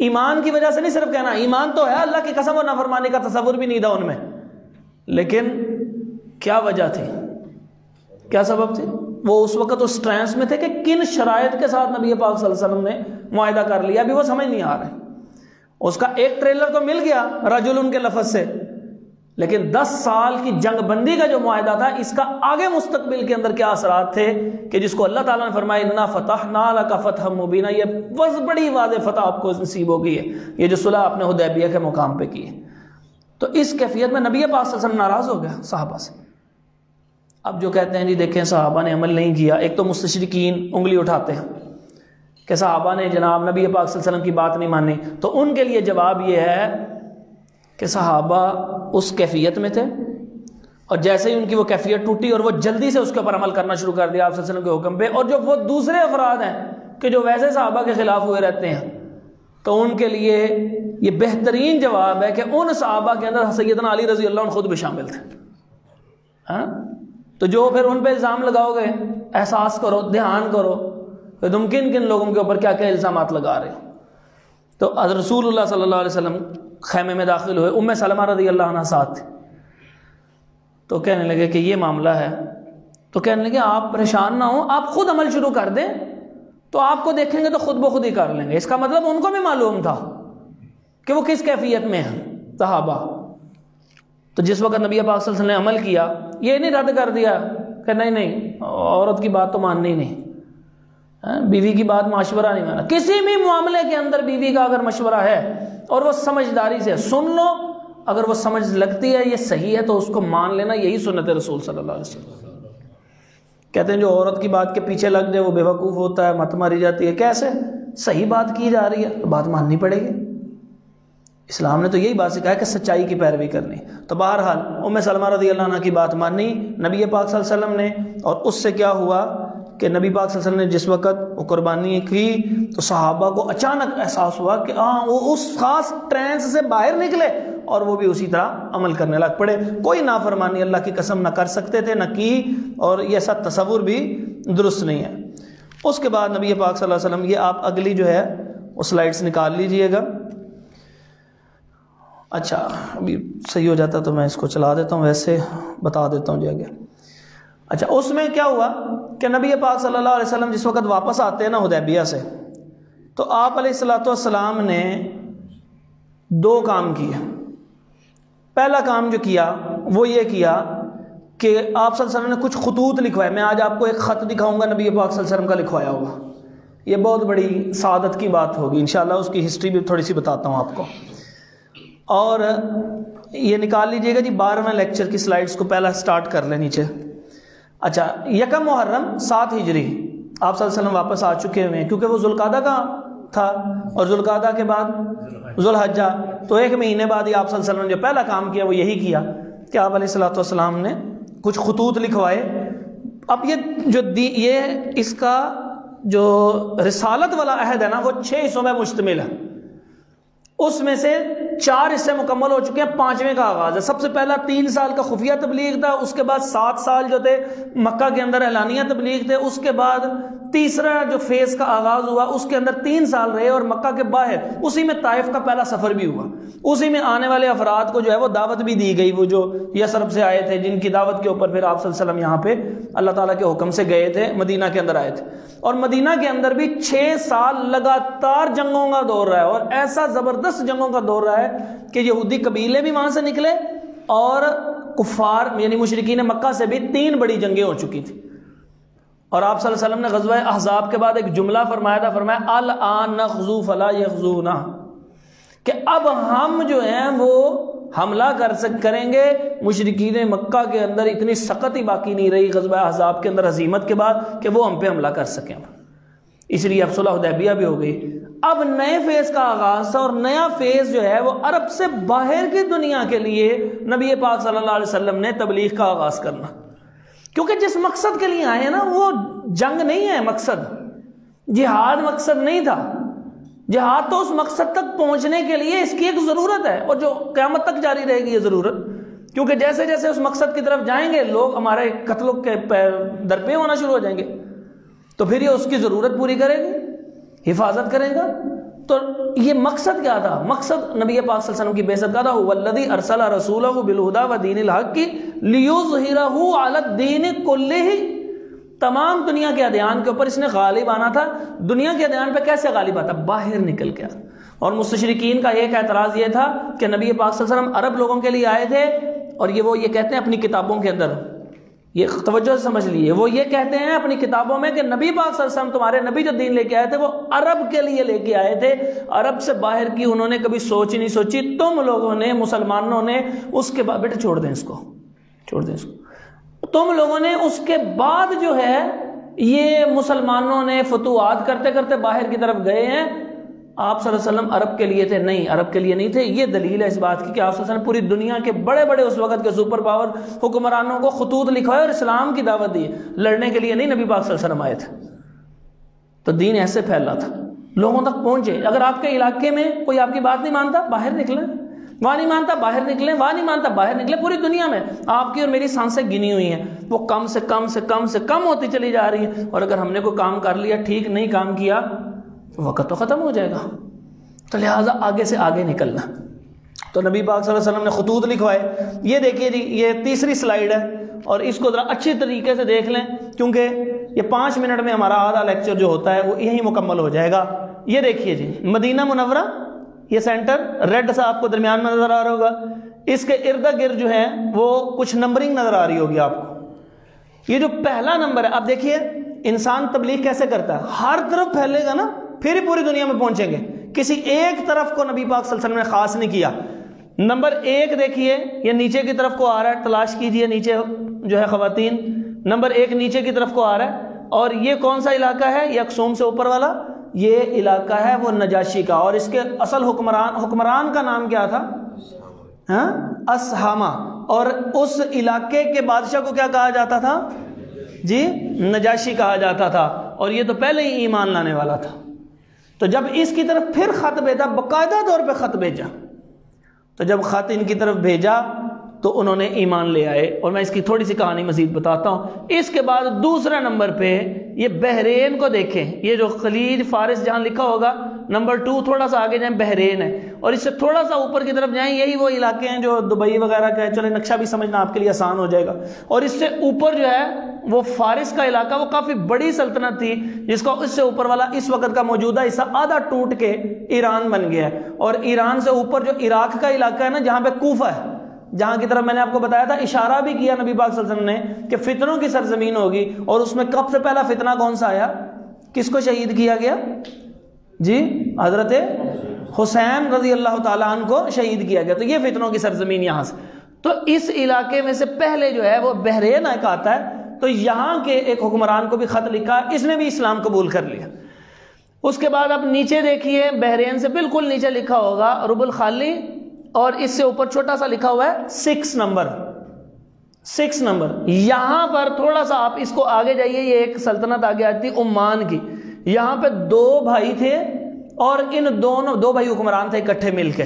ایمان کی وجہ سے نہیں صرف کہنا، ایمان تو ہے اللہ کی قسم، اور نافرمانی کا تصور بھی نہیں تھا ان میں. لیکن کیا وجہ تھی، کیا سبب تھی؟ وہ اس وقت اس ٹرانس میں تھے کہ کن شرائط کے ساتھ نبی پاک صلی اللہ علیہ وسلم نے معاہدہ کر لیا، ابھی وہ سمجھ نہیں آ رہے. اس کا ایک ٹریلر تو مل گیا رجل ان کے لفظ سے، لیکن 10 سال کی جنگ بندی کا جو معاہدہ تھا اس کا آگے مستقبل کے اندر کیا اثرات تھے کہ جس کو اللہ تعالیٰ نے فرمایا انا فتحنا لک فتحا مبینا، یہ بڑی واضح فتح آپ کو نصیب ہو گئی ہے، یہ جو صلح آپ نے حدیبیہ کے مقام پہ کی ہے. تو اس کیفیت میں نبی پاک صلی اللہ علیہ وسلم ناراض ہو گیا صحابہ سے. اب جو کہتے ہیں جی دیکھیں صحابہ نے عمل نہیں کیا، ایک تو مستشرقین انگلی اٹھاتے ہیں کہ صحابہ نے جناب نبی پاک صلی اللہ علیہ وسلم کی بات نہیں مانی. تو ان کے لیے جواب یہ ہے کہ صحابہ اس کیفیت میں تھے اور جیسے ہی ان کی وہ کیفیت ٹوٹی اور وہ جلدی سے اس کے اوپر عمل کرنا شروع کر دیا آپ صلی اللہ علیہ وسلم کے حکم پہ. اور جو وہ دوسرے افراد ہیں کہ جو ویسے صحابہ کے خلاف ہوئے رہتے ہیں تو ان کے لیے یہ بہترین جواب ہے کہ ان صحابہ کے اندر سیدنا علی رضی اللہ عنہ خود بھی شامل تھے. تو جو پھر ان پہ الزام لگاؤ گے، احساس کرو، دھیان کرو کہ تم کن کن لوگوں کے اوپر کیا کیا الزامات لگا رہے ہو. تو حضرت رسول اللہ صلی اللہ علیہ وسلم خیمے میں داخل ہوئے، ام سلمہ رضی اللہ عنہ ساتھ تھی. تو کہنے لگے کہ یہ معاملہ ہے. تو کہنے لگے آپ پریشان نہ ہوں، آپ خود عمل شروع کر دیں تو آپ کو دیکھیں گے تو خود بخود ہی کر لیں گے. اس کا مطلب ان کو بھی معلوم تھا کہ وہ کس کیفیت میں ہیں صحابہ. تو جس وقت نبی پاک صلی اللہ علیہ وسلم نے عمل کیا، یہ نہیں رد کر دیا کہ نہیں عورت کی بات تو ماننی نہیں، بیوی کی بات مشورہ نہیں مانا. کسی بھی معاملے کے اندر بیوی کا اگر مشورہ ہے اور وہ سمجھداری سے سن لو، اگر وہ سمجھ لگتی ہے یہ صحیح ہے تو اس کو مان لینا. یہی سنت رسول صلی اللہ علیہ وسلم. کہتے ہیں جو عورت کی بات کے پیچھے لگ جائے وہ بے وقوف ہوتا ہے، مت ماری جاتی ہے. کیسے؟ صحیح بات کی جا رہی ہے تو بات ماننی پڑے گی. اسلام نے تو یہی بات سکھایا کہ سچائی کی پیروی کرنی. تو بہرحال ام سلمہ رضی اللہ عنہ کی بات مانی نبی پاک صلی اللہ علیہ وسلم نے. اور اس سے کیا ہوا کہ نبی پاک صلی اللہ علیہ وسلم نے جس وقت وہ قربانی کی تو صحابہ کو اچانک احساس ہوا کہ وہ اس خاص ٹرینس سے باہر نکلے اور وہ بھی اسی طرح عمل کرنے لگ پڑے. کوئی نافرمانی اللہ کی قسم نہ کر سکتے تھے، نہ کی، اور یہ ایسا تصور بھی درست نہیں ہے. اس کے بعد نبی پاک صلی اللہ علیہ وسلم، یہ آپ اگلی جو ہے وہ سلائڈز نکال لیجئے گا. اچھا ابھی صحیح ہو جاتا تو میں اس کو چلا دیتا ہوں، ویسے بتا دیتا ہوں جی آگے. اچھا اس میں کیا ہوا کہ نبی پاک صلی اللہ علیہ وسلم جس وقت واپس آتے ہیں نا حدیبیہ سے، تو آپ علیہ الصلوۃ والسلام نے 2 کام کیے. پہلا کام جو کیا وہ یہ کیا کہ آپ صلی اللہ علیہ وسلم نے کچھ خطوط لکھوائے. میں آج آپ کو ایک خط دکھاؤں گا نبی پاک صلی اللہ علیہ وسلم کا لکھوایا ہوا. یہ بہت بڑی سعادت کی بات ہوگی انشاءاللہ. اس کی ہسٹری بھی تھوڑی سی بتاتا ہوں آپ کو. اور یہ نکال لیجئے گا جی 12ویں لیکچر کی سلائڈز کو پہلا سٹارٹ کر لیں نیچے. اچھا 1 محرم 7 ہجری آپ صلی اللہ علیہ وسلم واپس آ چکے ہوئے ہیں کیونکہ وہ ذوالقعدہ کا تھا اور ذوالقعدہ کے بعد ذوالحجہ. تو 1 مہینے بعد ہی آپ صلی اللہ علیہ وسلم نے جو پہلا کام کیا وہ یہی کیا کہ آپ علیہ الصلوۃ والسلام نے کچھ خطوط لکھوائے. اب یہ اس کا جو رسالت والا عہد ہے نا وہ 6 حصوں میں مشتمل ہے. اس میں سے 4 حصے مکمل ہو چکے ہیں، 5ویں کا آغاز ہے. سب سے پہلا 3 سال کا خفیہ تبلیغ تھا، اس کے بعد 7 سال جو تھے مکہ کے اندر اعلانیہ تبلیغ تھے، اس کے بعد تیسرا جو فیز کا آغاز ہوا اس کے اندر 3 سال رہے اور مکہ کے باہر اسی میں طائف کا پہلا سفر بھی ہوا، اسی میں آنے والے افراد کو جو ہے وہ دعوت بھی دی گئی، وہ جو یثرب سے آئے تھے جن کی دعوت کے اوپر پھر آپ صلی اللہ علیہ وسلم یہاں پہ اللہ تعالیٰ کے حکم سے گئے تھے، مدینہ کے اندر آئے تھے، اور مدینہ کے اندر بھی 6 سال لگاتار جنگوں کا دور رہا ہے، اور ایسا زبردست جنگوں کا دور رہا ہے کہ یہودی قبیلے بھی وہاں سے نکلے اور کفار یعنی مشرکین مکہ سے بھی 3 بڑی جنگیں ہو چکی تھیں۔ اور آپ صلی اللہ علیہ وسلم نے غزوہ احزاب کے بعد ایک جملہ فرمایا تھا، فرمایا الآن نغزو فلا یغزونا، کہ اب ہم جو ہیں وہ حملہ کریں گے، مشرکین مکہ کے اندر اتنی سختی باقی نہیں رہی غزوہ احزاب کے اندر ہزیمت کے بعد کہ وہ ہم پہ حملہ کر سکیں، اس لیے اب صلح حدیبیہ بھی ہو گئی۔ اب نئے فیز کا آغاز تھا، اور نیا فیز جو ہے وہ عرب سے باہر کی دنیا کے لیے نبی پاک صلی اللہ علیہ وسلم نے تبلیغ کا آغاز کرنا، کیونکہ جس مقصد کے لیے آئے ہیں نا وہ جنگ نہیں ہے، مقصد جہاد مقصد نہیں تھا، جہاد تو اس مقصد تک پہنچنے کے لیے اس کی ایک ضرورت ہے، اور جو قیامت تک جاری رہے گی یہ ضرورت، کیونکہ جیسے جیسے اس مقصد کی طرف جائیں گے لوگ ہمارے قتل کے درپے ہونا شروع ہو جائیں گے، تو پھر یہ اس کی ضرورت پوری کرے گی، حفاظت کرے گا۔ تو یہ مقصد کیا تھا؟ مقصد نبی پاک صلی اللہ علیہ وسلم کی بعثت کا تھا، والذی ارسل رسولہ بالہدی ودین الحق لیظہرہ علی الدین کلہ، تمام دنیا کے ادیان کے اوپر اس نے غالب آنا تھا۔ دنیا کے ادیان پہ کیسے غالب آتا؟ باہر نکل کے۔ اور مستشرقین کا ایک اعتراض یہ تھا کہ نبی پاک صلی اللہ علیہ وسلم عرب لوگوں کے لیے آئے تھے، اور وہ یہ کہتے ہیں اپنی کتابوں کے اندر، یہ توجہ سے سمجھ لیے، وہ یہ کہتے ہیں اپنی کتابوں میں کہ نبی پاک صلی اللہ علیہ وسلم تمہارے نبی جو دین لے کے آئے تھے وہ عرب کے لیے لے کے آئے تھے، عرب سے باہر کی انہوں نے کبھی سوچ نہیں سوچی۔ تم لوگوں نے، مسلمانوں نے اس کے بعد، بیٹے چھوڑ دیں اس کو، چھوڑ دیں اس کو، تم لوگوں نے اس کے بعد جو ہے یہ مسلمانوں نے فتوحات کرتے کرتے باہر کی طرف گئے ہیں، آپ صلی اللہ علیہ وسلم عرب کے لیے تھے؟ نہیں، عرب کے لیے نہیں تھے۔ یہ دلیل ہے اس بات کی کہ آپ صلی اللہ علیہ وسلم پوری دنیا کے بڑے بڑے اس وقت کے سپر پاور حکمرانوں کو خطوط لکھوائے اور اسلام کی دعوت دی، لڑنے کے لیے نہیں نبی پاک صلی اللہ علیہ وسلم آئے تھے۔ تو دین ایسے پھیلا تھا، لوگوں تک پہنچے۔ اگر آپ کے علاقے میں کوئی آپ کی بات نہیں مانتا، باہر نکلیں، وہاں نہیں مانتا باہر نکلیں، وہاں نہیں مانتا باہر نکلیں۔ پوری دنیا میں آپ کی اور میری سانسیں گنی ہوئی ہیں، وہ کم سے کم سے کم سے کم ہوتی چلی جا رہی ہیں، اور اگر ہم نے کوئی کام کر لیا، ٹھیک نہیں کام کیا، وقت تو ختم ہو جائے گا۔ تو لہٰذا آگے سے آگے نکلنا۔ تو نبی پاک صلی اللہ علیہ وسلم نے خطوط لکھوائے۔ یہ دیکھیے جی، یہ تیسری سلائیڈ ہے، اور اس کو ذرا اچھی طریقے سے دیکھ لیں، کیونکہ یہ 5 منٹ میں ہمارا آدھا لیکچر جو ہوتا ہے وہ یہی مکمل ہو جائے گا۔ یہ دیکھیے جی، مدینہ منورہ، یہ سینٹر ریڈ سا آپ کو درمیان میں نظر آ رہا ہوگا، اس کے ارد گرد جو ہے وہ کچھ نمبرنگ نظر آ رہی ہوگی آپ کو۔ یہ جو پہلا نمبر ہے، اب دیکھیے انسان تبلیغ کیسے کرتا ہے، ہر طرف پھیلے گا نا، پھر ہی پوری دنیا میں پہنچیں گے، کسی ایک طرف کو نبی پاک صلی اللہ علیہ وسلم نے خاص نہیں کیا۔ نمبر 1 دیکھیے، یہ نیچے کی طرف کو آ رہا ہے، تلاش کیجئے نیچے جو ہے خواتین، نمبر 1 نیچے کی طرف کو آ رہا ہے، اور یہ کون سا علاقہ ہے؟ یہ اکسوم سے اوپر والا، یہ علاقہ ہے وہ نجاشی کا، اور اس کے اصل حکمران کا نام کیا تھا؟ اسہامہ۔ اور اس علاقے کے بادشاہ کو کیا کہا جاتا تھا؟ جی، نجاشی کہا جاتا تھا، اور یہ تو پہلے ہی ایمان لانے والا تھا۔ تو جب اس کی طرف پھر خط بھیجا، باقاعدہ طور پہ خط بھیجا، تو جب خط ان کی طرف بھیجا تو انہوں نے ایمان لے آئے، اور میں اس کی تھوڑی سی کہانی مزید بتاتا ہوں۔ اس کے بعد دوسرا نمبر پہ یہ بحرین کو دیکھیں، یہ جو خلیج فارس جہاں لکھا ہوگا، نمبر 2 تھوڑا سا آگے جائیں بحرین ہے، اور اس سے تھوڑا سا اوپر کی طرف جائیں، یہی وہ علاقے ہیں جو دبئی وغیرہ کا ہے، چلے نقشہ بھی سمجھنا آپ کے لیے آسان ہو جائے گا۔ اور اس سے اوپر جو ہے وہ فارس کا علاقہ، وہ کافی بڑی سلطنت تھی، جس کا اس سے اوپر والا اس وقت کا موجودہ حصہ آدھا ٹوٹ کے ایران بن گیا ہے، اور ایران سے اوپر جو عراق کا علاقہ ہے نا، جہاں پہ کوفہ ہے، جہاں کی طرف میں نے آپ کو بتایا تھا، اشارہ بھی کیا نبی پاک صلی اللہ علیہ وسلم نے کہ فتنوں کی سرزمین ہوگی، اور اس میں کب سے پہلا فتنہ کون سا آیا؟ کس کو شہید کیا گیا؟ جی، حضرت حسین رضی اللہ تعالیٰ عنہ کو شہید کیا گیا۔ تو یہ فتنوں کی سرزمین یہاں سے، تو اس علاقے میں سے پہلے جو ہے وہ بحرین ایک آتا ہے، تو یہاں کے ایک حکمران کو بھی خط لکھا، اس نے بھی اسلام قبول کر لیا۔ اس کے بعد آپ نیچے دیکھیے، بحرین سے بالکل نیچے لکھا ہوگا رب الخالی، اور اس سے اوپر چھوٹا سا لکھا ہوا ہے 6 نمبر، 6 نمبر۔ یہاں پر تھوڑا سا آپ اس کو آگے جائیے، یہ ایک سلطنت آگے آتی عمان کی، یہاں پہ 2 بھائی تھے، اور ان دونوں 2 بھائی حکمران تھے اکٹھے مل کے،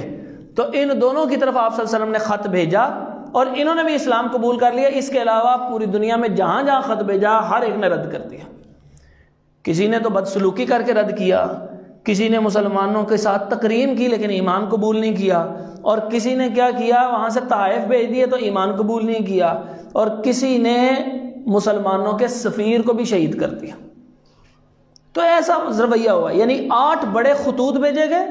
تو ان دونوں کی طرف آپ صلی اللہ علیہ وسلم نے خط بھیجا، اور انہوں نے بھی اسلام قبول کر لیا۔ اس کے علاوہ پوری دنیا میں جہاں جہاں خط بھیجا، ہر ایک نے رد کر دیا۔ کسی نے تو بدسلوکی کر کے رد کیا، کسی نے مسلمانوں کے ساتھ تکریم کی لیکن ایمان قبول نہیں کیا، اور کسی نے کیا کیا وہاں سے طائف بھیج دیے تو ایمان قبول نہیں کیا، اور کسی نے مسلمانوں کے سفیر کو بھی شہید کر دیا۔ تو ایسا رویہ ہوا، یعنی 8 بڑے خطوط بھیجے گئے،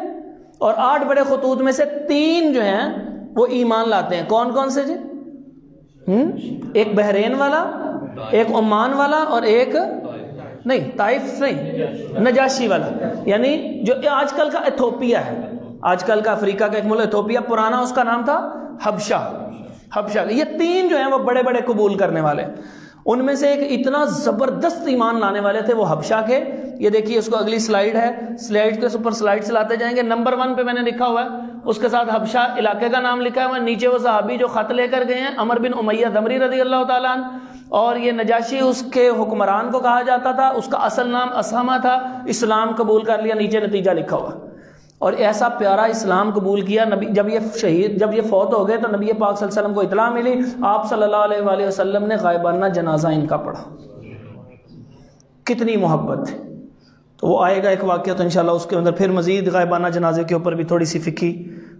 اور 8 بڑے خطوط میں سے 3 جو ہیں وہ ایمان لاتے ہیں۔ کون کون سے جی؟ ایک بحرین والا، ایک عمان والا، اور ایک نہیں طائف نہیں، نجاشی والا، یعنی جو آج کل کا ایتھوپیا ہے، آج کل کا افریقہ کا ایک ملک ایتھوپیا، پرانا اس کا نام تھا حبشہ۔ یہ 3 جو ہیں وہ بڑے بڑے قبول کرنے والے، ان میں سے ایک اتنا زبردست ایمان لانے والے تھے وہ حبشہ کے۔ یہ دیکھیے اس کو اگلی سلائیڈ ہے، سلائیڈ کے اوپر سلائیڈ چلاتے جائیں گے۔ نمبر 1 پہ میں نے لکھا ہوا ہے، اس کے ساتھ حبشہ علاقے کا نام لکھا ہوا ہے، نیچے وہ صحابی جو خط لے کر گئے ہیں عمر بن امیہ دمری رضی اللہ تعالیٰ عنہ، اور یہ نجاشی اس کے حکمران کو کہا جاتا تھا، اس کا اصل نام اسامہ تھا، اسلام قبول کر لیا، نیچے نتیجہ لکھا ہوا۔ اور ایسا پیارا اسلام قبول کیا، نبی جب یہ فوت ہو گئے تو نبی پاک صلی اللہ علیہ وسلم کو اطلاع ملی، آپ صلی اللہ علیہ وآلہ وسلم نے غائبانہ جنازہ ان کا پڑھا۔ کتنی محبت تھی۔ تو وہ آئے گا ایک واقعہ، تو انشاءاللہ اس کے اندر پھر مزید غائبانہ جنازے کے اوپر بھی تھوڑی سی فقہی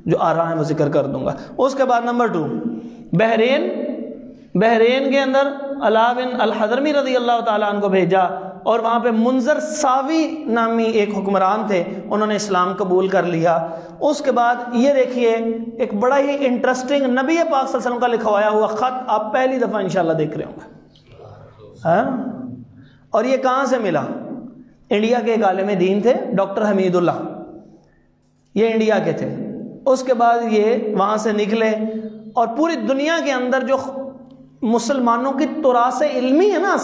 جو آ رہا ہے وہ ذکر کر دوں گا۔ اس کے بعد نمبر 2 بحرین کے اندر علا بن الحضرمی رضی اللہ تعالیٰ عنہ کو بھیجا، اور وہاں پہ منظر ساوی نامی ایک حکمران تھے، انہوں نے اسلام قبول کر لیا۔ اس کے بعد یہ دیکھیے ایک بڑا ہی انٹرسٹنگ نبی پاک صلی اللہ علیہ وسلم کا لکھوایا ہوا خط آپ پہلی دفعہ انشاءاللہ دیکھ رہے ہوں گے، اور یہ کہاں سے ملا؟ انڈیا کے ایک عالم دین تھے ڈاکٹر حمید اللہ، یہ انڈیا کے تھے۔ اس کے بعد یہ وہاں سے نکلے اور پوری دنیا کے اندر جو مسلمانوں کی تراث علمی ہے نا،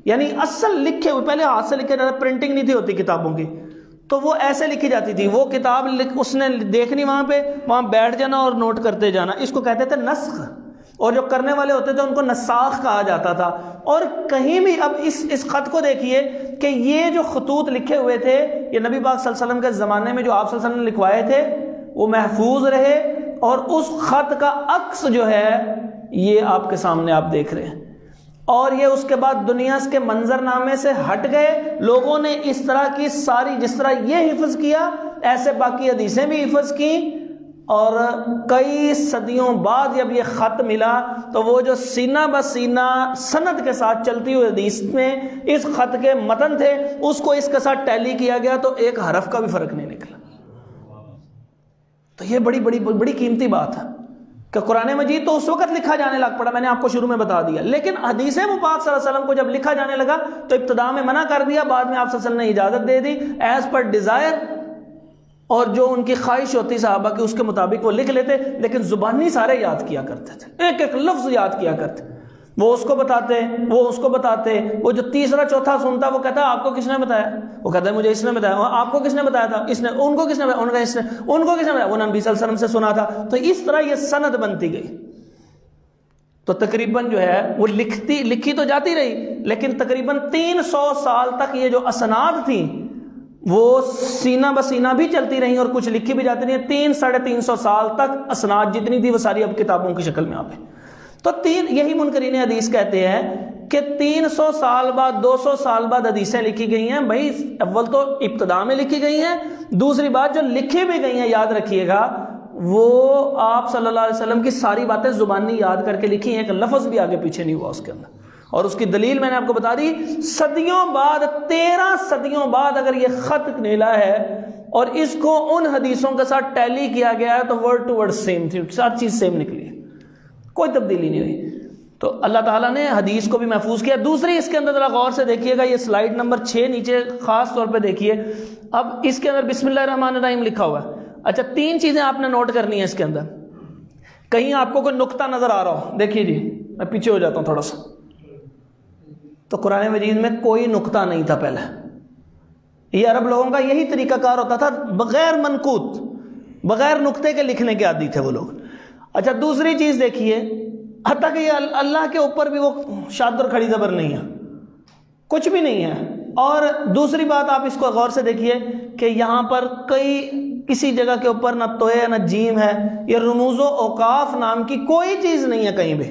یعنی اصل لکھے ہوئے، پہلے ہاتھ سے لکھے جاتے، پرنٹنگ نہیں تھی ہوتی کتابوں کی، تو وہ ایسے لکھی جاتی تھی۔ وہ کتاب اس نے دیکھنی وہاں پہ، وہاں بیٹھ جانا اور نوٹ کرتے جانا، اس کو کہتے تھے نسخ، اور جو کرنے والے ہوتے تھے ان کو نساخ کہا جاتا تھا۔ اور کہیں بھی اب اس خط کو دیکھیے کہ یہ جو خطوط لکھے ہوئے تھے یہ نبی پاک صلی اللہ علیہ وسلم کے زمانے میں جو آپ صلی اللہ علیہ وسلم نے لکھوائے تھے وہ محفوظ رہے، اور اس خط کا عکس جو ہے یہ آپ کے سامنے آپ دیکھ رہے ہیں۔ اور یہ اس کے بعد دنیا کے منظر نامے سے ہٹ گئے، لوگوں نے اس طرح کی ساری، جس طرح یہ حفظ کیا ایسے باقی حدیثیں بھی حفظ کی، اور کئی صدیوں بعد جب یہ خط ملا تو وہ جو سینہ بسینہ سند کے ساتھ چلتی ہوئی حدیث میں اس خط کے متن تھے، اس کو اس کے ساتھ ٹیلی کیا گیا تو ایک حرف کا بھی فرق نہیں نکلا۔ تو یہ بڑی بڑی بڑی قیمتی بات ہے کہ قرآن مجید تو اس وقت لکھا جانے لگ پڑا، میں نے آپ کو شروع میں بتا دیا، لیکن حدیث مبارک صلی اللہ علیہ وسلم کو جب لکھا جانے لگا تو ابتدا میں منع کر دیا، بعد میں آپ صلی اللہ علیہ وسلم نے اجازت دے دی، ایز پر ڈیزائر، اور جو ان کی خواہش ہوتی صحابہ کی اس کے مطابق وہ لکھ لیتے، لیکن زبانی سارے یاد کیا کرتے تھے، ایک ایک لفظ یاد کیا کرتے، وہ اس کو بتاتے، وہ اس کو بتاتے، وہ جو تیسرا چوتھا سنتا وہ کہتا آپ کو کس نے بتایا؟ وہ کہتا ہے مجھے اس نے بتایا۔ آپ کو کس نے بتایا تھا؟ اس نے۔ ان کو کس نے بتایا؟ ان کو کس نے بتایا؟ وہ نبی صلی اللہ علیہ وسلم سے سنا تھا۔ تو اس طرح یہ سند بنتی گئی، تو تقریباً جو ہے وہ لکھی تو جاتی رہی، لیکن تقریباً 300 سال تک یہ جو اسناد تھیں وہ سینہ بسینہ بھی چلتی رہیں اور کچھ لکھی بھی جاتی رہیں۔ 300-350 سال تک اسناد جتنی تھی وہ ساری اب کتابوں کی شکل میں آ گئی۔ تو یہی منکرین حدیث کہتے ہیں کہ 300 سال بعد 200 سال بعد حدیثیں لکھی گئی ہیں، بھائی اول تو ابتدا میں لکھی گئی ہیں، دوسری بات جو لکھی بھی گئی ہیں یاد رکھیے گا وہ آپ صلی اللہ علیہ وسلم کی ساری باتیں زبانی یاد کر کے لکھی ہیں، ایک لفظ بھی آگے پیچھے نہیں ہوا اس کے اندر۔ اور اس کی دلیل میں نے آپ کو بتا دی، صدیوں بعد 13 صدیوں بعد اگر یہ خط ملا ہے اور اس کو ان حدیثوں کے ساتھ ٹیلی کیا گیا ہے تو ورڈ ٹو ورڈ سیم تھی، سات چیز سیم نکلی ہے، کوئی تبدیلی نہیں ہوئی۔ تو اللہ تعالیٰ نے حدیث کو بھی محفوظ کیا۔ دوسری اس کے اندر ذرا غور سے دیکھیے گا، یہ سلائیڈ نمبر 6 نیچے خاص طور پہ دیکھیے، اب اس کے اندر بسم اللہ الرحمن الرحیم لکھا ہوا ہے۔ اچھا 3 چیزیں آپ نے نوٹ کرنی ہے اس کے اندر، کہیں آپ کو کوئی نقطہ نظر آ رہا ہو، دیکھیے جی میں پیچھے ہو جاتا ہوں تھوڑا سا، تو قرآن مجید میں کوئی نقطہ نہیں تھا پہلے، یہ عرب لوگوں کا یہی طریقہ کار ہوتا تھا، بغیر منقوط بغیر نقطے کے لکھنے کے عادی تھے وہ لوگ۔ اچھا دوسری چیز دیکھیے، حتیٰ کہ یہ اللہ کے اوپر بھی وہ شاد اور کھڑی زبر نہیں ہے، کچھ بھی نہیں ہے۔ اور دوسری بات آپ اس کو غور سے دیکھیے کہ یہاں پر کسی جگہ کے اوپر نہ توئے نہ جیم ہے، یہ رموز و اوقاف نام کی کوئی چیز نہیں ہے کہیں بھی۔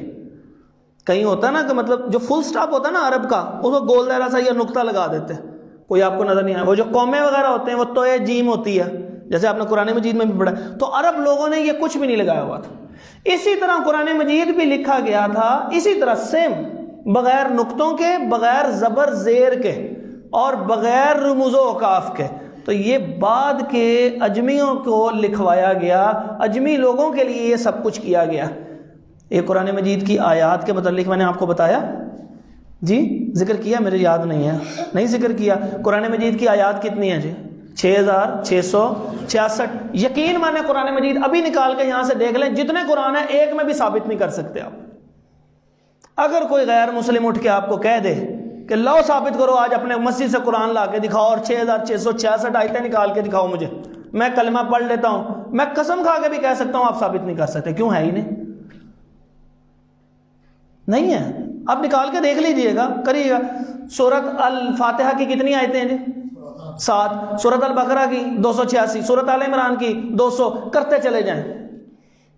کہیں ہوتا نا کہ مطلب جو فل سٹاپ ہوتا نا عرب کا، اس کو گول دائرہ سا یا نقطہ لگا دیتے، کوئی آپ کو نظر نہیں آیا. وہ جو قومیں وغیرہ ہوتے ہیں وہ توئے جیم ہوتی ہے، جیسے آپ نے قرآن مجید میں بھی پڑھا. تو عرب لوگوں نے یہ کچھ بھی نہیں لگایا ہوا تھا. اسی طرح قرآن مجید بھی لکھا گیا تھا اسی طرح سیم، بغیر نقطوں کے، بغیر زبر زیر کے، اور بغیر رموز و اوقاف کے. تو یہ بعد کے اجمیوں کو لکھوایا گیا، اجمی لوگوں کے لیے یہ سب کچھ کیا گیا. یہ قرآن مجید کی آیات کے متعلق میں نے آپ کو بتایا جی، ذکر کیا، میرے یاد نہیں ہے، نہیں ذکر کیا. قرآن مجید کی آیات کتنی ہیں جی؟ 6666. یقین مانے قرآن مجید ابھی نکال کے یہاں سے دیکھ لیں، جتنے قرآن ہیں ایک میں بھی ثابت نہیں کر سکتے آپ. اگر کوئی غیر مسلم اٹھ کے آپ کو کہہ دے کہ لاؤ ثابت کرو، آج اپنے مسجد سے قرآن لا کے دکھاؤ اور 6666 آیتیں نکال کے دکھاؤ مجھے، میں کلمہ پڑھ لیتا ہوں، میں قسم کھا کے بھی کہہ سکتا ہوں آپ ثابت نہیں کر سکتے. کیوں؟ ہے ہی نہیں ہے. آپ نکال کے دیکھ لیجئے گا، کریے گا. سورۃ الفاتحہ کی کتنی آیتیں ہیں جی؟ 7. سورۃ البقرہ کی 286. سورۃ آل عمران کی 200. کرتے چلے جائیں،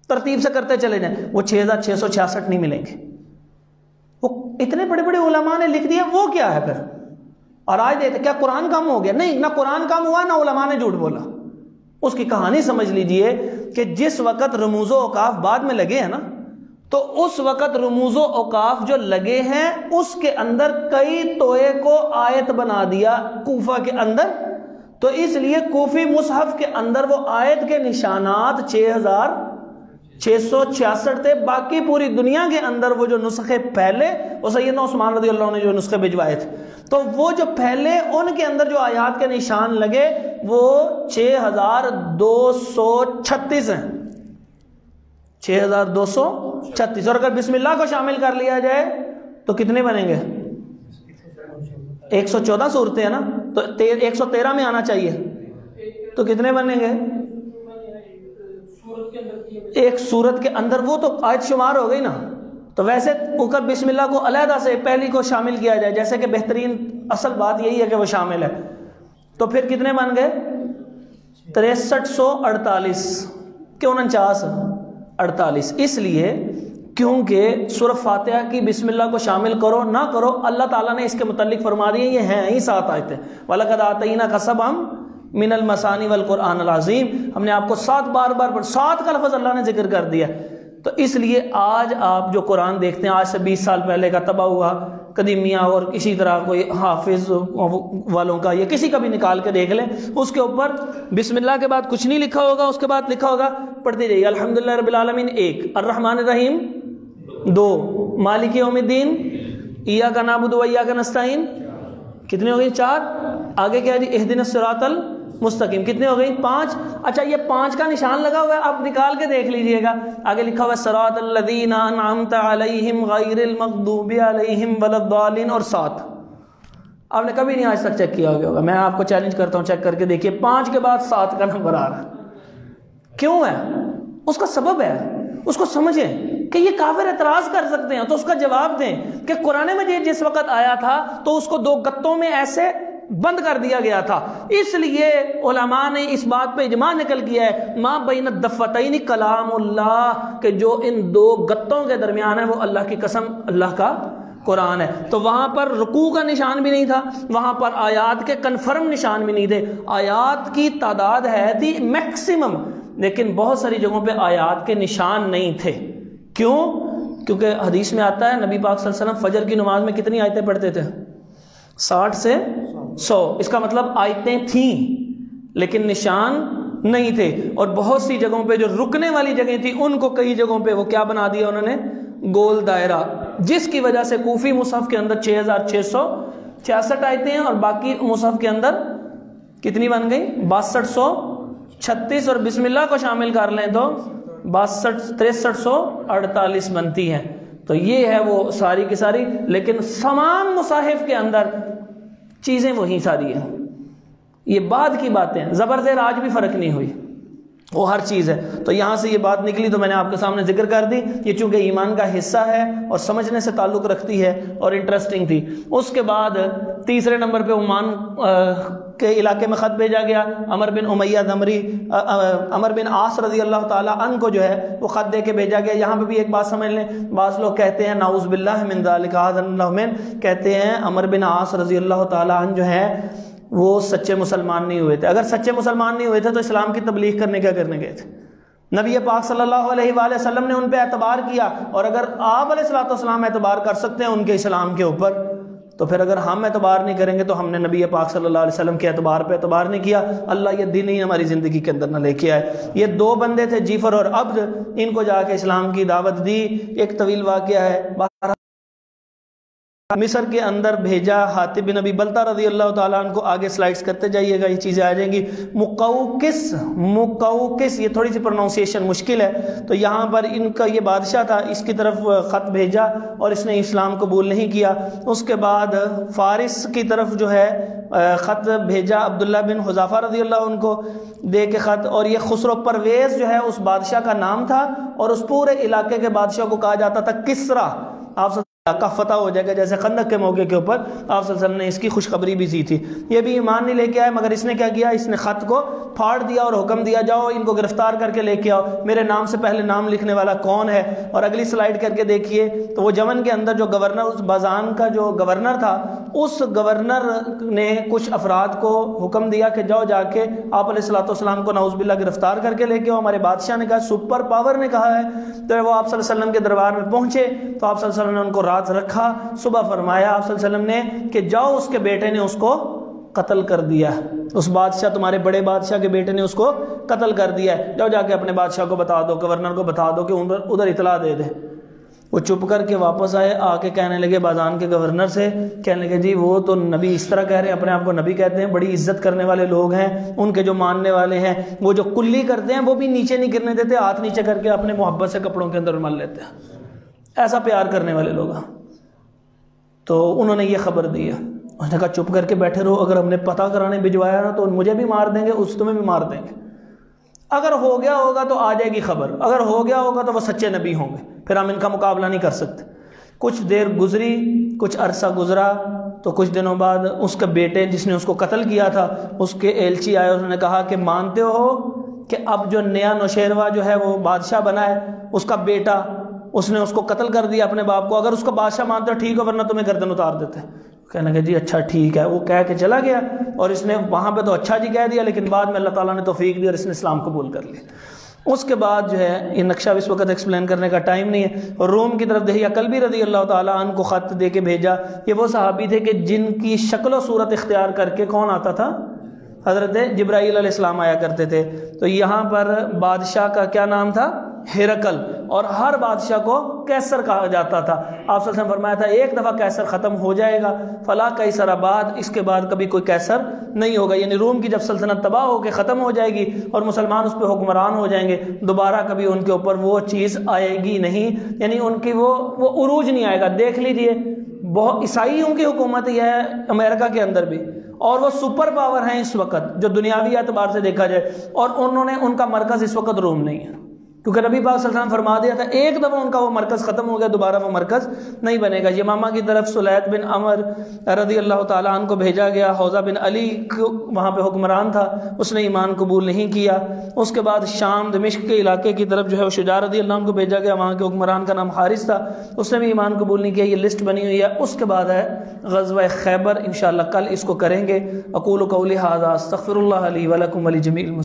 ترتیب سے کرتے چلے جائیں. وہ 6666 نہیں ملیں گے. وہ اتنے بڑے بڑے علماء نے لکھ دیا، وہ کیا ہے پھر؟ اور آج دیکھتے کیا قرآن کم ہو گیا؟ نہیں، نہ قرآن کم ہوا نہ علماء نے جھوٹ بولا. اس کی کہانی سمجھ لیجئے کہ جس وقت رموز و اوقاف بعد میں لگے ہیں نا، تو اس وقت رموز و اوقاف جو لگے ہیں اس کے اندر کئی توئے کو آیت بنا دیا کوفہ کے اندر. تو اس لیے کوفی مصحف کے اندر وہ آیت کے نشانات 6666 تھے. باقی پوری دنیا کے اندر وہ جو نسخے پہلے، وہ سیدنا عثمان رضی اللہ عنہ نے جو نسخے بھجوائے تھے، تو وہ جو پہلے ان کے اندر جو آیات کے نشان لگے وہ 6236 ہیں. 6236. اور اگر بسم اللہ کو شامل کر لیا جائے تو کتنے بنیں گے؟ 114 صورتیں ہیں نا، تو 113 میں آنا چاہیے. تو کتنے بنیں گے؟ ایک سورت کے اندر وہ تو آیت شمار ہو گئی نا. تو ویسے اگر بسم اللہ کو علیحدہ سے پہلی کو شامل کیا جائے، جیسے کہ بہترین اصل بات یہی ہے کہ وہ شامل ہے، تو پھر کتنے بن گئے؟ 6348 کہ 4948. اس لیے کیونکہ سورہ فاتحہ کی بسم اللہ کو شامل کرو نہ کرو، اللہ تعالیٰ نے اس کے متعلق فرما دیا یہ ہیں ہی 7 آیتیں. وَلَقَدْ آتَيْنَاكَ سَبْعًا مِنَ الْمَثَانِِ وَالْقُرْآنِ الْعَظِيمِ. ہم نے آپ کو 7 بار 7 کا لفظ اللہ نے ذکر کر دیا. تو اس لیے آج آپ جو قرآن دیکھتے ہیں، آج سے 20 سال پہلے کا طبع ہوا قدیمیہ اور اسی طرح کوئی حافظ والوں کا یا کسی کا بھی نکال کے دیکھ لیں، اس کے اوپر بسم اللہ کے بعد کچھ نہیں لکھا ہوگا، اس کے بعد لکھا ہوگا پڑھتے جائیے الحمدللہ رب العالمین 1، الرحمن الرحیم 2، مالک یوم الدین، ایاک نعبد و ایاک نستعین، کتنے ہو گئی؟ 4. آگے کیا ہے جی؟ اہدنا الصراط المستقیم، کتنے ہو گئی؟ 5. اچھا یہ 5 کا نشان لگا ہوا ہے، آپ نکال کے دیکھ لیجئے گا. آگے لکھا ہوا ہے صراط الذین انعمت علیہم غیر المغضوب علیہم ولا الضالین اور 7. آپ نے کبھی نہیں آج تک چیک کیا ہوگا، میں آپ کو چیلنج کرتا ہوں چیک کر کے دیکھیے، 5 کے بعد 7 کا نمبر آ رہا ہے. کیوں ہے؟ اس کا سبب ہے، اس کو سمجھیں کہ یہ کافر اعتراض کر سکتے ہیں. تو اس کا جواب دیں کہ قرآن مجید جس وقت آیا تھا تو اس کو 2 گتوں میں ایسے بند کر دیا گیا تھا. اس لیے علماء نے اس بات پہ اجماع نقل کیا ہے ما بین الدفتین کلام اللہ، کہ جو ان 2 گتوں کے درمیان ہے وہ اللہ کی قسم اللہ کا قرآن ہے. تو وہاں پر رکوع کا نشان بھی نہیں تھا، وہاں پر آیات کے کنفرم نشان بھی نہیں تھے. آیات کی تعداد ہے تھی میکسیمم، لیکن بہت ساری جگہوں پہ آیات کے نشان نہیں تھے. کیوں؟ کیونکہ حدیث میں آتا ہے نبی پاک صلی اللہ علیہ وسلم فجر کی نماز میں کتنی آیتیں پڑھتے تھے؟ 60 سے 100. اس کا مطلب آیتیں تھیں لیکن نشان نہیں تھے. اور بہت سی جگہوں پہ جو رکنے والی جگہیں تھیں ان کو کئی جگہوں پہ وہ کیا بنا دیا انہوں نے؟ گول دائرہ، جس کی وجہ سے کوفی مصحف کے اندر 6666 آیتیں ہیں اور باقی مصحف کے اندر کتنی بن گئی؟ 6236. اور بسم اللہ کو شامل کر لیں تو 6348 بنتی ہیں. تو یہ ہے وہ ساری کی ساری، لیکن تمام مصاحف کے اندر چیزیں وہی ساری ہیں. یہ بعد کی باتیں، زبر زیر آج بھی فرق نہیں ہوئی، وہ ہر چیز ہے. تو یہاں سے یہ بات نکلی تو میں نے آپ کے سامنے ذکر کر دی. یہ چونکہ ایمان کا حصہ ہے اور سمجھنے سے تعلق رکھتی ہے اور انٹرسٹنگ تھی. اس کے بعد تیسرے نمبر پہ عمان کے علاقے میں خط بھیجا گیا. عمر بن امیہ دمری، عمر بن عاص رضی اللہ تعالیٰ عنہ کو جو ہے وہ خط دے کے بھیجا گیا. یہاں پہ بھی ایک بات سمجھ لیں، بعض لوگ کہتے ہیں نعوذ باللہ من ذالک، اعاذنا اللہ من، کہتے ہیں عمر بن عاص رضی اللہ تعالیٰ عنہ جو ہے وہ سچے مسلمان نہیں ہوئے تھے. اگر سچے مسلمان نہیں ہوئے تھے تو اسلام کی تبلیغ کرنے کیا کرنے گئے تھے؟ نبی پاک صلی اللہ علیہ وآلہ وسلم نے ان پہ اعتبار کیا، اور اگر آپ علیہ السلام اعتبار کر سکتے ہیں ان کے اسلام کے اوپر، تو پھر اگر ہم اعتبار نہیں کریں گے تو ہم نے نبی پاک صلی اللہ علیہ وسلم کے اعتبار پہ اعتبار نہیں کیا. اللہ یہ دین ہی ہماری زندگی کے اندر نہ لے کے آئے. یہ دو بندے تھے جیفر اور عبد، ان کو جا کے اسلام کی دعوت دی. ایک طویل واقعہ ہے. مصر کے اندر بھیجا حاتب بن ابی بلتہ رضی اللہ تعالیٰ عنہ کو. آگے سلائڈز کرتے جائیے گا، یہ چیزیں آ جائیں گی. مقوقس، یہ تھوڑی سی پروننسیشن مشکل ہے، تو یہاں پر ان کا یہ بادشاہ تھا، اس کی طرف خط بھیجا اور اس نے اسلام قبول نہیں کیا. اس کے بعد فارس کی طرف جو ہے خط بھیجا عبداللہ بن حذافہ رضی اللہ عنہ کو دے کے خط، اور یہ خسرو پرویز جو ہے اس بادشاہ کا نام تھا، اور اس پورے علاقے کے بادشاہ کو کہا جاتا تھا کسرا. آپ کا فتح ہو جائے گا جیسے خندق کے موقع کے اوپر آپ صلی اللہ علیہ وسلم نے اس کی خوشخبری بھی دی تھی. یہ بھی ایمان نہیں لے کے آئے، مگر اس نے کیا کیا؟ اس نے خط کو پھاڑ دیا اور حکم دیا جاؤ ان کو گرفتار کر کے لے کے آؤ. میرے نام سے پہلے نام لکھنے والا کون ہے؟ اور اگلی سلائیڈ کر کے دیکھیے تو وہ یمن کے اندر جو گورنر، اس بازان کا جو گورنر تھا، اس گورنر نے کچھ افراد کو حکم دیا کہ جاؤ جا کے آپ علیہ السلام کو نعوذ باللہ گرفتار کر کے لے کے آؤ. ہمارے بادشاہ نے کہا، سپر پاور نے کہا ہے. تو وہ آپ صلی اللہ علیہ وسلم کے دربار میں پہنچے تو آپ صلی اللہ علیہ وسلم نے ان کو رات رکھا. صبح فرمایا آپ صلی اللہ علیہ وسلم نے کہ جاؤ اس کے بیٹے نے اس کو قتل کر دیا. اس بادشاہ، تمہارے بڑے بادشاہ کے بیٹے نے اس کو قتل کر دیا ہے. جاؤ جا کے اپنے بادشاہ کو بتا دو، گورنر کو بتا دو کہ ادھر اطلاع دے دے. وہ چپ کر کے واپس آئے، آ کے کہنے لگے بازان کے گورنر سے، کہنے لگے جی وہ تو نبی اس طرح کہہ رہے ہیں، اپنے آپ کو نبی کہتے ہیں، بڑی عزت کرنے والے لوگ ہیں، ان کے جو ماننے والے ہیں وہ جو کلی کرتے ہیں وہ بھی نیچے نہیں گرنے دیتے، ہاتھ نیچے کر کے اپنے محبت سے کپڑوں کے اندر مل لیتے ہیں. ایسا پیار کرنے والے لوگ ہیں. تو انہوں نے یہ خبر دی ہے. اس نے کہا چپ کر کے بیٹھے رہو، اگر ہم نے پتہ کرانے بھجوایا نا تو مجھے بھی مار دیں گے، اس تمہیں بھی مار دیں گے. اگر ہو گیا ہوگا تو آ جائے گی خبر، اگر ہو گیا ہوگا تو وہ سچے نبی ہوں گے، پھر ہم ان کا مقابلہ نہیں کر سکتے. کچھ دیر گزری، کچھ عرصہ گزرا، تو کچھ دنوں بعد اس کے بیٹے جس نے اس کو قتل کیا تھا اس کے ایلچی آئے. انہوں نے کہا کہ مانتے ہو کہ اب جو نیا نوشیروہ جو ہے وہ بادشاہ بنا ہے، اس کا بیٹا، اس نے اس کو قتل کر دیا اپنے باپ کو، اگر اس کو بادشاہ مانتے ہو ٹھیک ہو، ورنہ تمہیں گردن اتار دیتے. کہنے کہ جی اچھا ٹھیک ہے. وہ کہہ کے چلا گیا، اور اس نے وہاں پہ تو اچھا جی کہہ دیا، لیکن بعد میں اللہ تعالیٰ نے توفیق دی اور اس نے اسلام قبول کر لیا. اس کے بعد جو ہے یہ نقشہ اس وقت ایکسپلین کرنے کا ٹائم نہیں ہے. روم کی طرف دہیہ کلبی رضی اللہ تعالیٰ عنہ کو خط دے کے بھیجا. یہ وہ صحابی تھے کہ جن کی شکل و صورت اختیار کر کے کون آتا تھا؟ حضرت جبرائیل علیہ السلام آیا کرتے تھے. تو یہاں پر بادشاہ کا کیا نام تھا؟ ہرقل. اور ہر بادشاہ کو کیسر کہا جاتا تھا. آپ صلی اللہ علیہ وسلم فرمایا تھا ایک دفعہ کیسر ختم ہو جائے گا، فلا قیصر آباد، اس کے بعد کبھی کوئی کیسر نہیں ہوگا. یعنی روم کی جب سلطنت تباہ ہو کے ختم ہو جائے گی اور مسلمان اس پہ حکمران ہو جائیں گے، دوبارہ کبھی ان کے اوپر وہ چیز آئے گی نہیں، یعنی ان کی وہ عروج نہیں آئے گا. دیکھ لیجئے بہت عیسائیوں کی حکومت یہ ہے امریکہ کے اندر بھی، اور وہ سپر پاور ہیں اس وقت جو دنیاوی اعتبار سے دیکھا جائے، اور ان کا مرکز اس وقت روم نہیں ہے، کیونکہ نبی پاک صلی اللہ علیہ وسلم فرما دیا تھا ایک دفعہ ان کا وہ مرکز ختم ہو گیا، دوبارہ وہ مرکز نہیں بنے گا. یمامہ کی طرف سلید بن عمر رضی اللہ تعالیٰ عنہ کو بھیجا گیا. حوزہ بن علی وہاں پہ حکمران تھا، اس نے ایمان قبول نہیں کیا. اس کے بعد شام دمشق کے علاقے کی طرف جو ہے وہ شجاع رضی اللہ عنہ کو بھیجا گیا. وہاں کے حکمران کا نام حارث تھا، اس نے بھی ایمان قبول نہیں کیا. یہ لسٹ بنی ہوئی ہے. اس کے بعد ہے غزوہ خیبر، انشاءاللہ کل اس کو کریں گے. اقول قولی ھذا استغفر اللہ لی ولکم ولجمیع